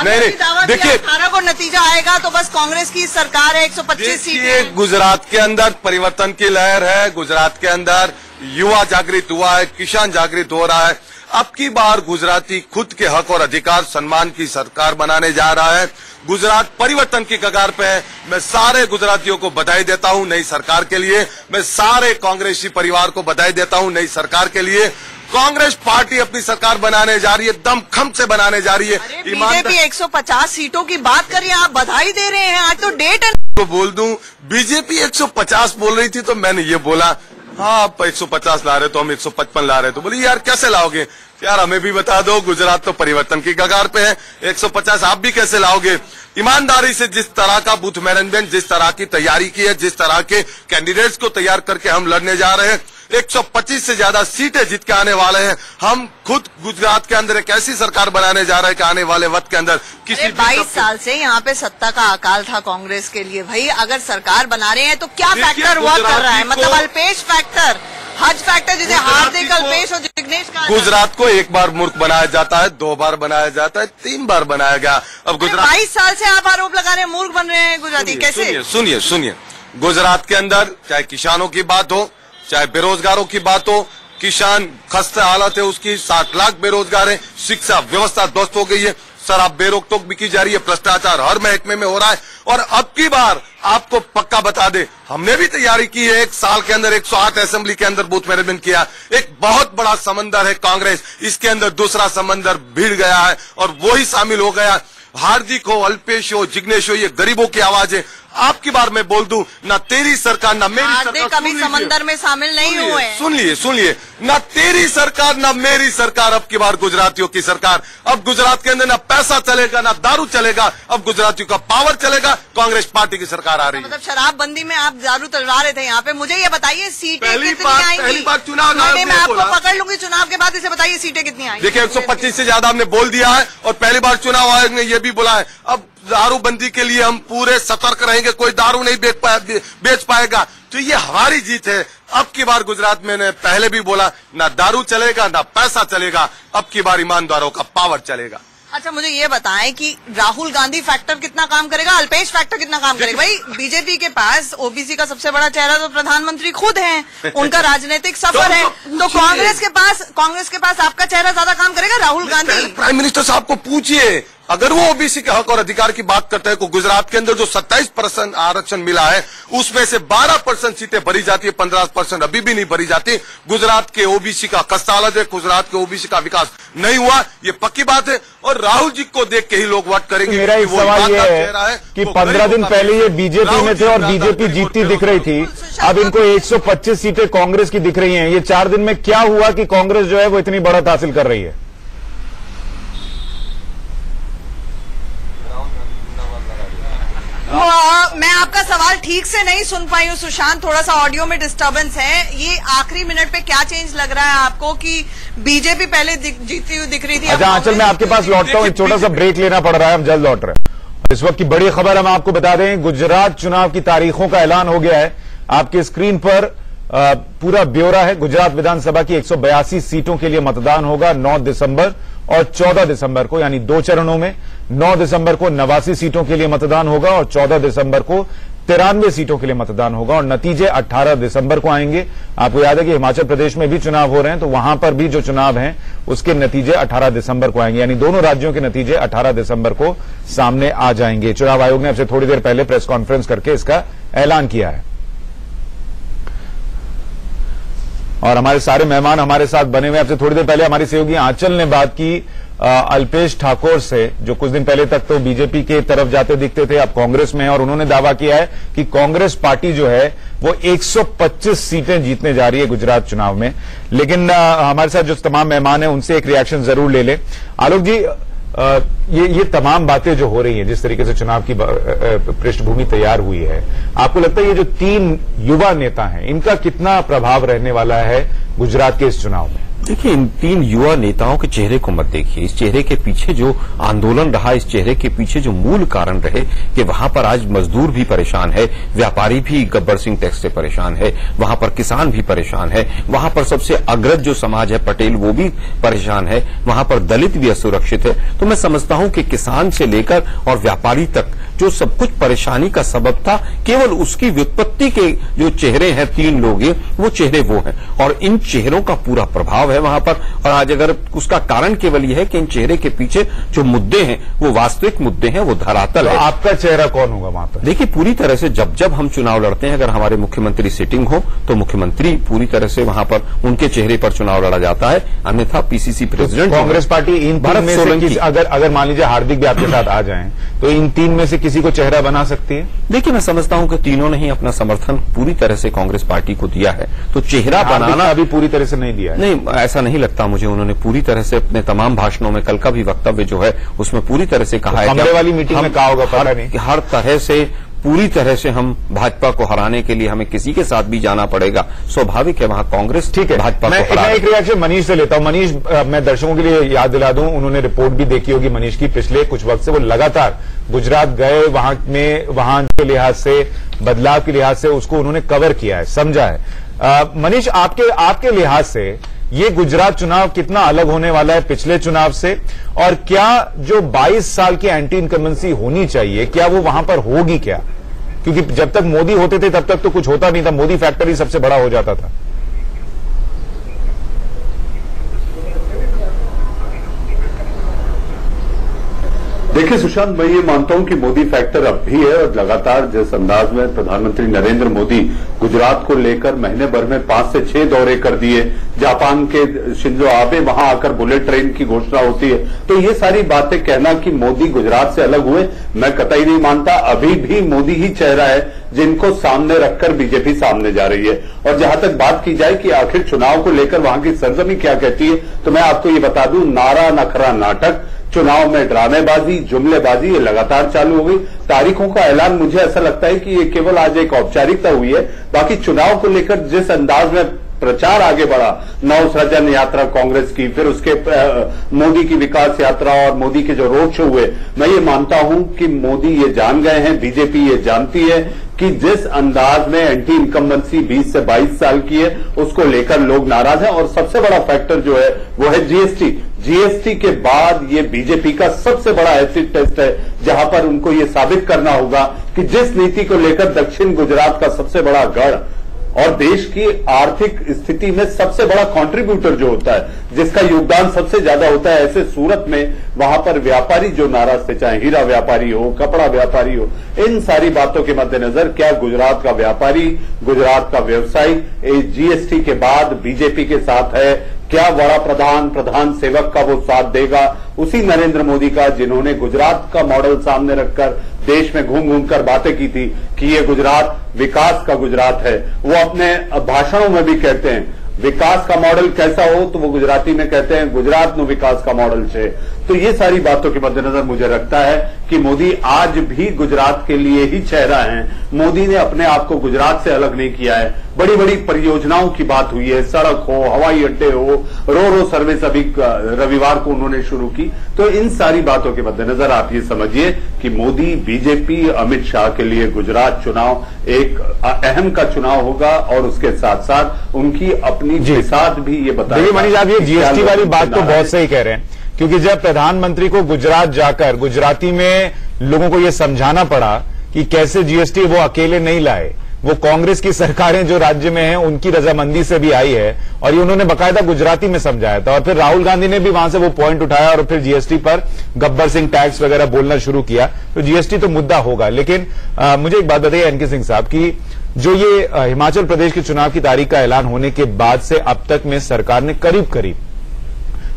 नहीं, देखिए 18 को नतीजा आएगा तो बस कांग्रेस की सरकार है, 125 सीटें। गुजरात के अंदर परिवर्तन की लहर है, गुजरात के अंदर युवा जागृत हुआ है, किसान जागृत हो रहा है। अब की बार गुजराती खुद के हक और अधिकार सम्मान की सरकार बनाने जा रहा है। गुजरात परिवर्तन की कगार पे है। मैं सारे गुजरातियों को बधाई देता हूं नई सरकार के लिए। मैं सारे कांग्रेसी परिवार को बधाई देता हूं नई सरकार के लिए। कांग्रेस पार्टी अपनी सरकार बनाने जा रही है, दमखम से बनाने जा रही है। बीजेपी 150 सीटों की बात करिए, आप बधाई दे रहे हैं। आज तो डेट है। तो बोल दूं, बीजेपी 150 बोल रही थी तो मैंने ये बोला, हाँ आप 150 ला रहे तो हम 155 ला रहे, तो बोली यार कैसे लाओगे यार, हमें भी बता दो, गुजरात तो परिवर्तन की कगार पे है, 150 आप भी कैसे लाओगे। ईमानदारी से जिस तरह का बूथ मैनेजमेंट, जिस तरह की तैयारी की है, जिस तरह के कैंडिडेट्स को तैयार करके हम लड़ने जा रहे हैं, 125 से ज्यादा सीटें जीत के आने वाले हैं। हम खुद गुजरात के अंदर एक ऐसी सरकार बनाने जा रहे हैं कि आने वाले वक्त के अंदर किसी 22 साल से यहाँ पे सत्ता का अकाल था कांग्रेस के लिए। भाई अगर सरकार बना रहे हैं तो क्या फैक्टर वर्क कर रहा है? मतलब अल्पेश फैक्टर, हज फैक्टर, जिसे हार्दिक, अल्पेश और जिग्नेश का। गुजरात को एक बार मूर्ख बनाया जाता है, 2 बार बनाया जाता है, 3 बार बनाया गया। अब गुजरात 22 साल से आप आरोप लगा रहे हैं मूर्ख बन रहे हैं गुजराती, कैसे? सुनिए, गुजरात के अंदर चाहे किसानों की बात हो, चाहे बेरोजगारों की बात हो, किसान खस्ता हालत है उसकी, 60 लाख बेरोजगार है, शिक्षा व्यवस्था ध्वस्त हो गई है, शराब बेरोक टोक बिकी जा रही है, भ्रष्टाचार हर महकमे में हो रहा है। और अब की बार आपको पक्का बता दे, हमने भी तैयारी की है, 1 साल के अंदर 108 असेंबली के अंदर बूथ मैनेजमेंट किया। एक बहुत बड़ा समंदर है कांग्रेस, इसके अंदर दूसरा समंदर भिड़ गया है और वो ही शामिल हो गया। हार्दिक हो, अल्पेश हो, जिग्नेश हो, ये गरीबों की आवाज है। आपकी बार मैं बोल दूं, ना तेरी सरकार ना मेरी सरकार, कभी समंदर में शामिल नहीं हुए। सुनिए, ना तेरी सरकार ना मेरी सरकार, अब की बार गुजरातियों की सरकार। अब गुजरात के अंदर ना पैसा चलेगा ना दारू चलेगा, अब गुजरातियों का पावर चलेगा। कांग्रेस पार्टी की सरकार आ रही है। मतलब शराबबंदी में आप दारू चलवा रहे थे यहाँ पे। मुझे ये बताइए सीटें पहली कितनी आएंगी? पहली बार चुनाव मैं आपको पकड़ लूंगी चुनाव के बाद, इसे बताइए सीटें कितनी आएंगी? देखिए 125 से ज्यादा हमने बोल दिया है और पहली बार चुनाव आयोग ने यह भी बोला है। अब दारूबंदी के लिए हम पूरे सतर्क रहेंगे, कोई दारू नहीं बेच पाएगा। तो ये हमारी जीत है। अब की बार गुजरात में ने पहले भी बोला, ना दारू चलेगा ना पैसा चलेगा, अब की बार ईमानदारों का पावर चलेगा। अच्छा मुझे ये बताएं कि राहुल गांधी फैक्टर कितना काम करेगा, अल्पेश फैक्टर कितना काम करेगा? भाई बीजेपी के पास ओबीसी का सबसे बड़ा चेहरा तो प्रधानमंत्री खुद हैं, उनका राजनीतिक सफर है। तो कांग्रेस के पास आपका चेहरा ज्यादा काम करेगा, राहुल गांधी। प्राइम मिनिस्टर साहब को पूछिए, अगर वो ओबीसी के हक और अधिकार की बात करते हैं तो गुजरात के अंदर जो 27% आरक्षण मिला है उसमें से 12% सीटें भरी जाती है, 15% अभी भी नहीं भरी जाती। गुजरात के ओबीसी का खस्ता हालत है, गुजरात के ओबीसी का विकास नहीं हुआ, ये पक्की बात है। और राहुल जी को देख के ही लोग वोट करेंगे। मेरा एक सवाल ये है कि 15 दिन पहले ये बीजेपी में थे और बीजेपी जीतती दिख रही थी, अब इनको 125 सीटें कांग्रेस की दिख रही हैं। ये 4 दिन में क्या हुआ कि कांग्रेस जो है वो इतनी बढ़त हासिल कर रही है? मैं आपका सवाल ठीक से नहीं सुन पाई हूँ सुशांत, थोड़ा सा ऑडियो में डिस्टर्बेंस है। ये आखिरी मिनट पे क्या चेंज लग रहा है आपको कि बीजेपी पहले जीतती हुई दिख रही थी? अच्छा आंचल, मैं आपके पास लौटता हूँ, एक छोटा सा ब्रेक लेना पड़ रहा है, हम जल्द लौट रहे हैं। इस वक्त की बड़ी खबर हम आपको बता दें, गुजरात चुनाव की तारीखों का ऐलान हो गया है। आपके स्क्रीन पर पूरा ब्यौरा है। गुजरात विधानसभा की 182 सीटों के लिए मतदान होगा 9 दिसंबर और 14 दिसंबर को, यानी 2 चरणों में। 9 दिसंबर को 89 सीटों के लिए मतदान होगा और 14 दिसंबर को 93 सीटों के लिए मतदान होगा और नतीजे 18 दिसंबर को आएंगे। आपको याद है कि हिमाचल प्रदेश में भी चुनाव हो रहे हैं, तो वहां पर भी जो चुनाव हैं उसके नतीजे 18 दिसंबर को आएंगे, यानी दोनों राज्यों के नतीजे 18 दिसंबर को सामने आ जाएंगे। चुनाव आयोग ने अब से थोड़ी देर पहले प्रेस कॉन्फ्रेंस करके इसका ऐलान किया है। और हमारे सारे मेहमान हमारे साथ बने हुए। आपसे थोड़ी देर पहले हमारी सहयोगी आंचल ने बात की अल्पेश ठाकुर से, जो कुछ दिन पहले तक तो बीजेपी के तरफ जाते दिखते थे, अब कांग्रेस में है, और उन्होंने दावा किया है कि कांग्रेस पार्टी जो है वो 125 सीटें जीतने जा रही है गुजरात चुनाव में। लेकिन हमारे साथ जो तमाम मेहमान हैं उनसे एक रिएक्शन जरूर ले लें। आलोक जी, ये तमाम बातें जो हो रही हैं, जिस तरीके से चुनाव की पृष्ठभूमि तैयार हुई है, आपको लगता है ये जो 3 युवा नेता हैं, इनका कितना प्रभाव रहने वाला है गुजरात के इस चुनाव में? देखिए, इन 3 युवा नेताओं के चेहरे को मत देखिए। इस चेहरे के पीछे जो आंदोलन रहा, इस चेहरे के पीछे जो मूल कारण रहे कि वहां पर आज मजदूर भी परेशान है, व्यापारी भी गब्बर सिंह टैक्स से परेशान है, वहां पर किसान भी परेशान है, वहां पर सबसे अग्रज जो समाज है पटेल वो भी परेशान है, वहां पर दलित भी असुरक्षित है। तो मैं समझता हूं कि किसान से लेकर और व्यापारी तक जो सब कुछ परेशानी का सबब था, केवल उसकी व्युत्पत्ति के जो चेहरे हैं 3 लोग, वो चेहरे वो हैं, और इन चेहरों का पूरा प्रभाव है वहां पर। और आज अगर उसका कारण केवल यह है कि इन चेहरे के पीछे जो मुद्दे हैं वो वास्तविक मुद्दे हैं, वो धरातल है। आपका चेहरा कौन होगा वहां पर? देखिए, पूरी तरह से जब हम चुनाव लड़ते हैं, अगर हमारे मुख्यमंत्री सिटिंग हो तो मुख्यमंत्री पूरी तरह से वहां पर उनके चेहरे पर चुनाव लड़ा जाता है, अन्यथा पीसीसी प्रेसिडेंट। कांग्रेस पार्टी इन 3 में से अगर मान लीजिए हार्दिक भी आपके साथ आ जाएं, तो इन 3 में से किसी को चेहरा बना सकती है? देखिए, मैं समझता हूं कि तीनों ने ही अपना समर्थन पूरी तरह से कांग्रेस पार्टी को दिया है, तो चेहरा बनाना अभी पूरी तरह से नहीं दिया है। नहीं, ऐसा नहीं लगता मुझे। उन्होंने पूरी तरह से अपने तमाम भाषणों में, कल का भी वक्तव्य जो है उसमें पूरी तरह से कहा है कि वाली मीटिंग में कहा होगा, पता नहीं, हर तरह से पूरी तरह से हम भाजपा को हराने के लिए हमें किसी के साथ भी जाना पड़ेगा। स्वाभाविक है, वहां कांग्रेस ठीक है। भाजपा को मैं एक रिएक्शन मनीष से लेता हूं। मनीष, मैं दर्शकों के लिए याद दिला दूं, उन्होंने रिपोर्ट भी देखी होगी मनीष की, पिछले कुछ वक्त से वो लगातार गुजरात गए, वहां के लिहाज से, बदलाव के लिहाज से उसको उन्होंने कवर किया है, समझा है। मनीष, आपके लिहाज से ये गुजरात चुनाव कितना अलग होने वाला है पिछले चुनाव से, और क्या जो 22 साल की एंटी इनकम्बेंसी होनी चाहिए, क्या वो वहां पर होगी क्या? क्योंकि जब तक मोदी होते थे तब तक तो कुछ होता नहीं था, मोदी फैक्टर ही सबसे बड़ा हो जाता था। देखिए सुशांत, मैं ये मानता हूं कि मोदी फैक्टर अब भी है, और लगातार जिस अंदाज में प्रधानमंत्री नरेंद्र मोदी गुजरात को लेकर महीने भर में 5 से 6 दौरे कर दिए, जापान के शिंजो आबे वहां आकर बुलेट ट्रेन की घोषणा होती है, तो ये सारी बातें कहना कि मोदी गुजरात से अलग हुए, मैं कतई नहीं मानता। अभी भी मोदी ही चेहरा है जिनको सामने रखकर बीजेपी सामने जा रही है। और जहां तक बात की जाए कि आखिर चुनाव को लेकर वहां की सरजमी क्या कहती है, तो मैं आपको ये बता दूं, नारा नखरा नाटक, चुनाव में ड्रामेबाजी, जुमलेबाजी, ये लगातार चालू हो गई। तारीखों का ऐलान, मुझे ऐसा लगता है कि ये केवल आज एक औपचारिकता हुई है। बाकी चुनाव को लेकर जिस अंदाज में प्रचार आगे बढ़ा, नवसृजन यात्रा कांग्रेस की, फिर उसके मोदी की विकास यात्रा और मोदी के जो रोड शो हुए, मैं ये मानता हूं कि मोदी ये जान गए हैं, बीजेपी ये जानती है कि जिस अंदाज में एंटी इनकम्बेंसी 20 से 22 साल की है, उसको लेकर लोग नाराज हैं। और सबसे बड़ा फैक्टर जो है वो है जीएसटी। जीएसटी के बाद ये बीजेपी का सबसे बड़ा एसिड टेस्ट है, जहां पर उनको ये साबित करना होगा कि जिस नीति को लेकर दक्षिण गुजरात का सबसे बड़ा गढ़ और देश की आर्थिक स्थिति में सबसे बड़ा कंट्रीब्यूटर जो होता है, जिसका योगदान सबसे ज्यादा होता है, ऐसे सूरत में वहां पर व्यापारी जो नाराज थे, चाहे हीरा व्यापारी हो, कपड़ा व्यापारी हो, इन सारी बातों के मद्देनजर क्या गुजरात का व्यापारी, गुजरात का व्यवसायी जीएसटी के बाद बीजेपी के साथ है? क्या बड़ा प्रधान सेवक का वो साथ देगा? उसी नरेंद्र मोदी का, जिन्होंने गुजरात का मॉडल सामने रखकर देश में घूम घूम कर बातें की थी कि ये गुजरात विकास का गुजरात है। वो अपने भाषणों में भी कहते हैं विकास का मॉडल कैसा हो, तो वो गुजराती में कहते हैं गुजरात नो विकास का मॉडल छे। तो ये सारी बातों के मद्देनजर मुझे लगता है कि मोदी आज भी गुजरात के लिए ही चेहरा है। मोदी ने अपने आप को गुजरात से अलग नहीं किया है। बड़ी बड़ी परियोजनाओं की बात हुई है, सड़क हो, हवाई अड्डे हो, रो सर्विस अभी रविवार को उन्होंने शुरू की। तो इन सारी बातों के मद्देनजर आप ये समझिए कि मोदी, बीजेपी, अमित शाह के लिए गुजरात चुनाव एक अहम का चुनाव होगा, और उसके साथ साथ उनकी अपनी फिसाद भी ये बताएगा। मनीष, आप ये जीएसटी वाली बात तो बहुत सही कह रहे हैं, क्योंकि जब प्रधानमंत्री को गुजरात जाकर गुजराती में लोगों को यह समझाना पड़ा कि कैसे जीएसटी वो अकेले नहीं लाए, वो कांग्रेस की सरकारें जो राज्य में हैं उनकी रजामंदी से भी आई है, और ये उन्होंने बाकायदा गुजराती में समझाया था। और फिर राहुल गांधी ने भी वहां से वो पॉइंट उठाया और फिर जीएसटी पर गब्बर सिंह टैक्स वगैरह बोलना शुरू किया। तो जीएसटी तो मुद्दा होगा, लेकिन मुझे एक बात बताइए एनके सिंह साहब की, जो ये हिमाचल प्रदेश के चुनाव की तारीख का ऐलान होने के बाद से अब तक में सरकार ने करीब करीब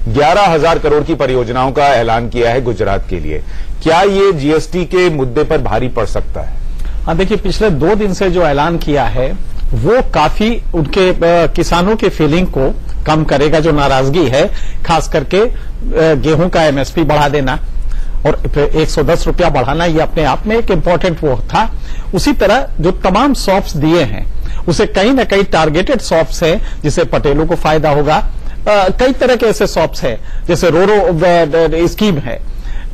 11,000 करोड़ की परियोजनाओं का ऐलान किया है गुजरात के लिए। क्या ये जीएसटी के मुद्दे पर भारी पड़ सकता है? हाँ, देखिए, पिछले 2 दिन से जो ऐलान किया है वो काफी उनके किसानों के फीलिंग को कम करेगा, जो नाराजगी है, खास करके गेहूं का एमएसपी बढ़ा देना और 110 रुपया बढ़ाना, ये अपने आप में एक इम्पोर्टेंट वो था। उसी तरह जो तमाम सॉप्स दिए हैं उसे कहीं ना कहीं टारगेटेड सॉप्स है जिससे पटेलों को फायदा होगा। कई तरह के ऐसे सॉप्स है, जैसे रोरो स्कीम है,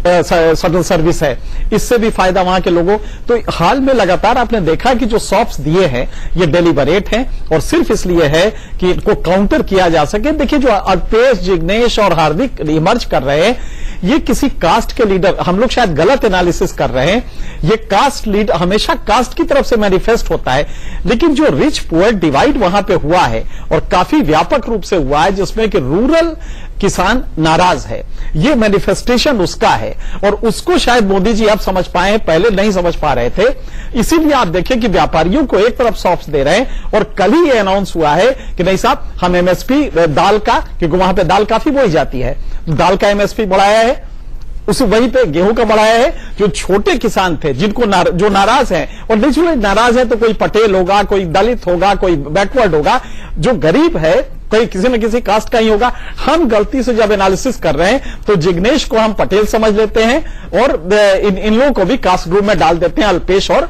शटल सर्विस है, इससे भी फायदा वहां के लोगों। तो हाल में लगातार आपने देखा कि जो सॉप्स दिए हैं ये डेलिबरेट हैं और सिर्फ इसलिए है कि इनको काउंटर किया जा सके। देखिए, जो अल्पेश, जिग्नेश और हार्दिक इमर्ज कर रहे हैं, ये किसी कास्ट के लीडर, हम लोग शायद गलत एनालिसिस कर रहे हैं। ये कास्ट लीडर हमेशा कास्ट की तरफ से मैनिफेस्ट होता है, लेकिन जो रिच पुअर डिवाइड वहां पे हुआ है और काफी व्यापक रूप से हुआ है, जिसमें कि रूरल किसान नाराज है, ये मैनिफेस्टेशन उसका है और उसको शायद मोदी जी अब समझ पाए हैं, पहले नहीं समझ पा रहे थे। इसीलिए आप देखिए कि व्यापारियों को एक तरफ सॉप्स दे रहे हैं और कल ही ये अनाउंस हुआ है कि नहीं साहब, हम एमएसपी दाल का, क्योंकि वहां पे दाल काफी बोई जाती है, दाल का एमएसपी बढ़ाया है, उस वहीं पे गेहूं का बढ़ाया है। जो छोटे किसान थे जिनको जो नाराज हैं, और नेचुरली नाराज है तो कोई पटेल होगा, कोई दलित होगा, कोई बैकवर्ड होगा, जो गरीब है कोई किसी न किसी कास्ट का ही होगा। हम गलती से जब एनालिसिस कर रहे हैं तो जिग्नेश को हम पटेल समझ लेते हैं और इन लोगों को भी कास्ट ग्रुप में डाल देते हैं, अल्पेश और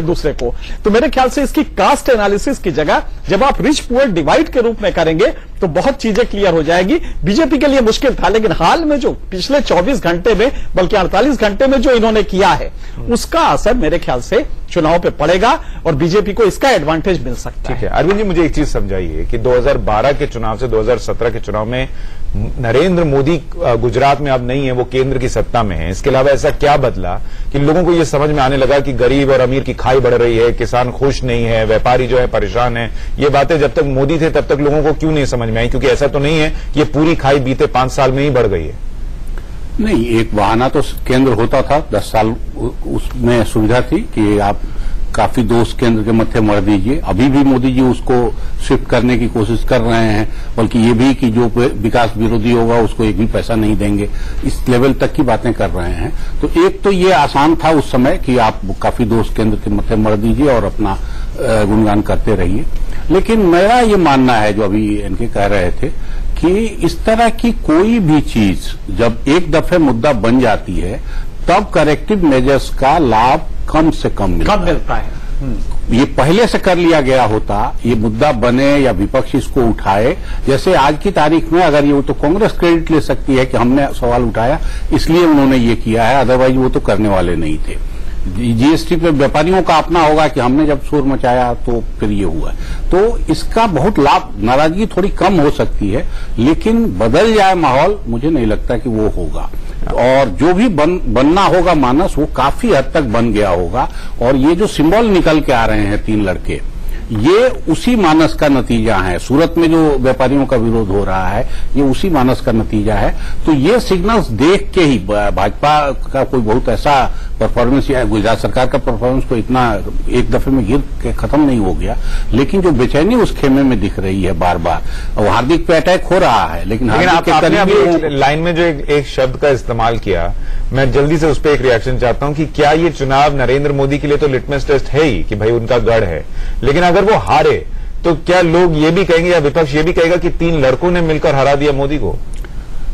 दूसरे को। तो मेरे ख्याल से इसकी कास्ट एनालिसिस की जगह जब आप रिच पुअर डिवाइड के रूप में करेंगे तो बहुत चीजें क्लियर हो जाएगी। बीजेपी के लिए मुश्किल था, लेकिन हाल में जो पिछले 24 घंटे में, बल्कि 48 घंटे में जो इन्होंने किया है, उसका असर मेरे ख्याल से चुनाव पे पड़ेगा और बीजेपी को इसका एडवांटेज मिल सकता है। ठीक है, अरविंद जी, मुझे एक चीज समझाइए कि 2012 के चुनाव से 2017 के चुनाव में नरेंद्र मोदी गुजरात में अब नहीं है, वो केंद्र की सत्ता में है। इसके अलावा ऐसा क्या बदला कि लोगों को ये समझ में आने लगा कि गरीब और अमीर की खाई बढ़ रही है, किसान खुश नहीं है, व्यापारी जो है परेशान है? ये बातें जब तक मोदी थे तब तक लोगों को क्यों नहीं समझ में आई? क्योंकि ऐसा तो नहीं है कि ये पूरी खाई बीते 5 साल में ही बढ़ गई है। नहीं, एक बहाना तो केंद्र होता था, 10 साल उसमें सुविधा थी कि आप काफी दोष केंद्र के मत्थे मर दीजिए। अभी भी मोदी जी उसको शिफ्ट करने की कोशिश कर रहे हैं, बल्कि ये भी कि जो विकास विरोधी होगा उसको एक भी पैसा नहीं देंगे, इस लेवल तक की बातें कर रहे हैं। तो एक तो ये आसान था उस समय कि आप काफी दोष केंद्र के मत्थे मर दीजिए और अपना गुणगान करते रहिए। लेकिन मेरा ये मानना है, जो अभी इनके कह रहे थे, कि इस तरह की कोई भी चीज जब एक दफे मुद्दा बन जाती है तब करेक्टिव मेजर्स का लाभ कम से कम मिलता है। ये पहले से कर लिया गया होता, ये मुद्दा बने या विपक्ष इसको उठाए, जैसे आज की तारीख में अगर ये तो कांग्रेस क्रेडिट ले सकती है कि हमने सवाल उठाया इसलिए उन्होंने ये किया है, अदरवाइज वो तो करने वाले नहीं थे। जीएसटी पे व्यापारियों का अपना होगा कि हमने जब शोर मचाया तो फिर ये हुआ। तो इसका बहुत लाभ, नाराजगी थोड़ी कम हो सकती है, लेकिन बदल जाए माहौल, मुझे नहीं लगता कि वो होगा। और जो भी बनना होगा मानस, वो काफी हद तक बन गया होगा। और ये जो सिंबल निकल के आ रहे हैं 3 लड़के, ये उसी मानस का नतीजा है। सूरत में जो व्यापारियों का विरोध हो रहा है, ये उसी मानस का नतीजा है। तो ये सिग्नल्स देख के ही भाजपा का कोई बहुत ऐसा परफॉर्मेंस या गुजरात सरकार का परफॉर्मेंस को इतना एक दफे में गिर के खत्म नहीं हो गया, लेकिन जो बेचैनी उस खेमे में दिख रही है बार बार, और हार्दिक पे अटैक हो रहा है। लेकिन आपने अभी लाइन में जो एक शब्द का इस्तेमाल किया, मैं जल्दी से उस पर एक रिएक्शन चाहता हूं कि क्या ये चुनाव नरेंद्र मोदी के लिए तो लिटमस टेस्ट है ही कि भाई उनका गढ़ है, लेकिन अगर वो हारे तो क्या लोग ये भी कहेंगे या विपक्ष ये भी कहेगा कि 3 लड़कों ने मिलकर हरा दिया मोदी को?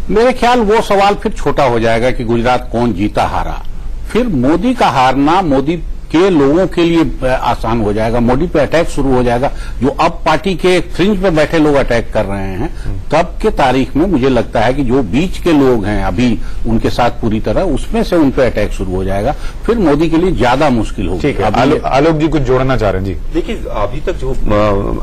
मेरे ख्याल वो सवाल फिर छोटा हो जाएगा कि गुजरात कौन जीता हारा। फिर मोदी का हारना मोदी के लोगों के लिए आसान हो जाएगा, मोदी पे अटैक शुरू हो जाएगा। जो अब पार्टी के फ्रिंज पे बैठे लोग अटैक कर रहे हैं, तब के तारीख में मुझे लगता है कि जो बीच के लोग हैं अभी उनके साथ पूरी तरह, उसमें से उन पे अटैक शुरू हो जाएगा। फिर मोदी के लिए ज्यादा मुश्किल होगी। ठीक है, आलोक जी कुछ जोड़ना चाह रहे हैं? जी देखिए, अभी तक जो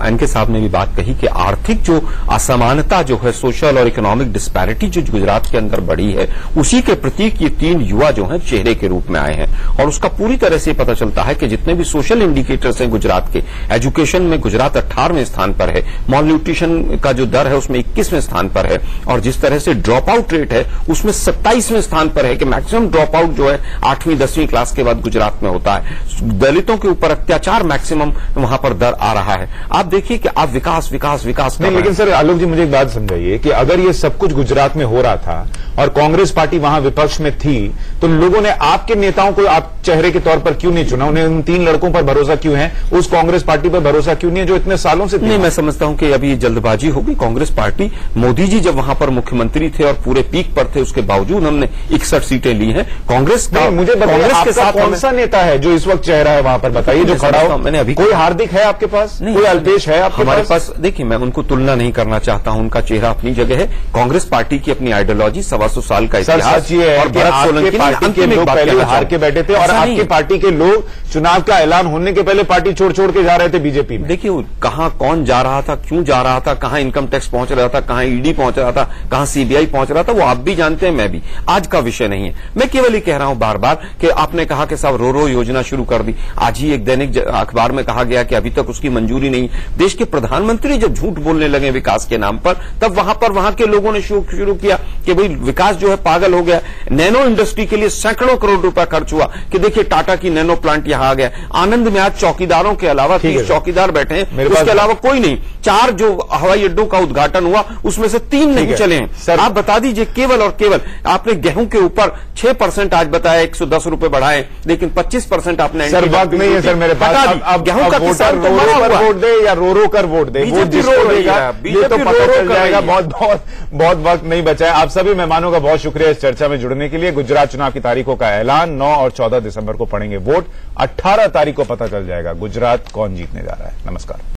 एनके साहब ने भी बात कही कि आर्थिक जो असमानता जो है, सोशल और इकोनॉमिक डिस्पैरिटी जो गुजरात के अंदर बढ़ी है, उसी के प्रतीक ये 3 युवा जो है चेहरे के रूप में आए हैं। और उसका पूरी तरह से पता चलता है कि जितने भी सोशल इंडिकेटर्स हैं गुजरात के, एजुकेशन में गुजरात 18वें स्थान पर है, मॉल न्यूट्रिशन का जो दर है उसमें 21वें स्थान पर है, और जिस तरह से ड्रॉप आउट रेट है उसमें 27वें स्थान पर है कि मैक्सिमम ड्रॉप आउट जो है 8वीं 10वीं क्लास के बाद गुजरात में होता है। दलितों के ऊपर अत्याचार मैक्सिमम वहां पर दर आ रहा है। आप देखिए कि आप विकास विकास विकास नहीं, लेकिन सर आलोक जी मुझे एक बात समझाइए कि अगर ये सब कुछ गुजरात में हो रहा था और कांग्रेस पार्टी वहां विपक्ष में थी, तो लोगों ने आपके नेताओं को आप चेहरे के तौर पर क्यों नहीं चुना? उन्हें उन 3 लड़कों पर भरोसा क्यों है, उस कांग्रेस पार्टी पर भरोसा क्यों नहीं है जो इतने सालों से? नहीं, मैं समझता हूं कि अभी जल्दबाजी होगी। कांग्रेस पार्टी, मोदी जी जब वहां पर मुख्यमंत्री थे और पूरे पीक पर थे, उसके बावजूद हमने 61 सीटें ली हैं। कांग्रेस का, मुझे कांग्रेस के साथ कौन सा नेता है जो इस वक्त चेहरा है वहां पर, बताइए जो खड़ा हो? मैंने अभी कोई हार्दिक है आपके पास? कोई अल्पेश है आपके हमारे पास? देखिए, मैं उनको तुलना नहीं करना चाहता हूं, उनका चेहरा अपनी जगह है। कांग्रेस पार्टी की अपनी आइडियोलॉजी, 125 साल का इतिहास, और आपके पार्टी के लोग पहले हार के बैठे थे और आपकी पार्टी के लोग चुनाव का ऐलान होने के पहले पार्टी छोड़ छोड़ के जा रहे थे बीजेपी में। देखिए, कहां कौन जा रहा था, क्यों जा रहा था, कहां इनकम टैक्स पहुंच रहा था, कहां ईडी पहुंच रहा था, कहां सीबीआई पहुंच रहा था, वो आप भी जानते हैं, मैं भी। आज का विषय नहीं है। मैं केवल ये कह रहा हूं बार बार कि आपने कहा कि साहब रो योजना शुरू कर दी। आज ही एक दैनिक अखबार में कहा गया कि अभी तक उसकी मंजूरी नहीं। देश के प्रधानमंत्री जब झूठ बोलने लगे विकास के नाम पर, तब वहां के लोगों ने शुरू किया कि भाई विकास जो है पागल हो गया। नैनो इंडस्ट्री के लिए सैकड़ों करोड़ रुपया खर्च हुआ कि देखिए टाटा की नैनो प्लांट यहां आ गया। आनंद में आज चौकीदारों के अलावा 30 चौकीदार बैठे हैं, उसके अलावा कोई नहीं। 4 जो हवाई अड्डों का उद्घाटन हुआ उसमें से 3 नहीं चले हैं। आप बता दीजिए, केवल और केवल आपने गेहूं के ऊपर 6% आज बताया 110 रुपए बढ़ाए, लेकिन 25% आपने सर वक्त नहीं है सर मेरे पास। अब गेहूं का किसान तो मरा हुआ, वोट दे या रो कर वोट दे, वोट जिसको देगा ये तो पता चल जाएगा। बहुत वक्त नहीं बचा है। आप सभी मेहमानों का बहुत शुक्रिया इस चर्चा में जुड़ने के लिए। गुजरात चुनाव की तारीखों का ऐलान 9 और 14 दिसंबर को पड़ेंगे वोट। 18 तारीख को पता चल जाएगा गुजरात कौन जीतने जा रहा है। नमस्कार।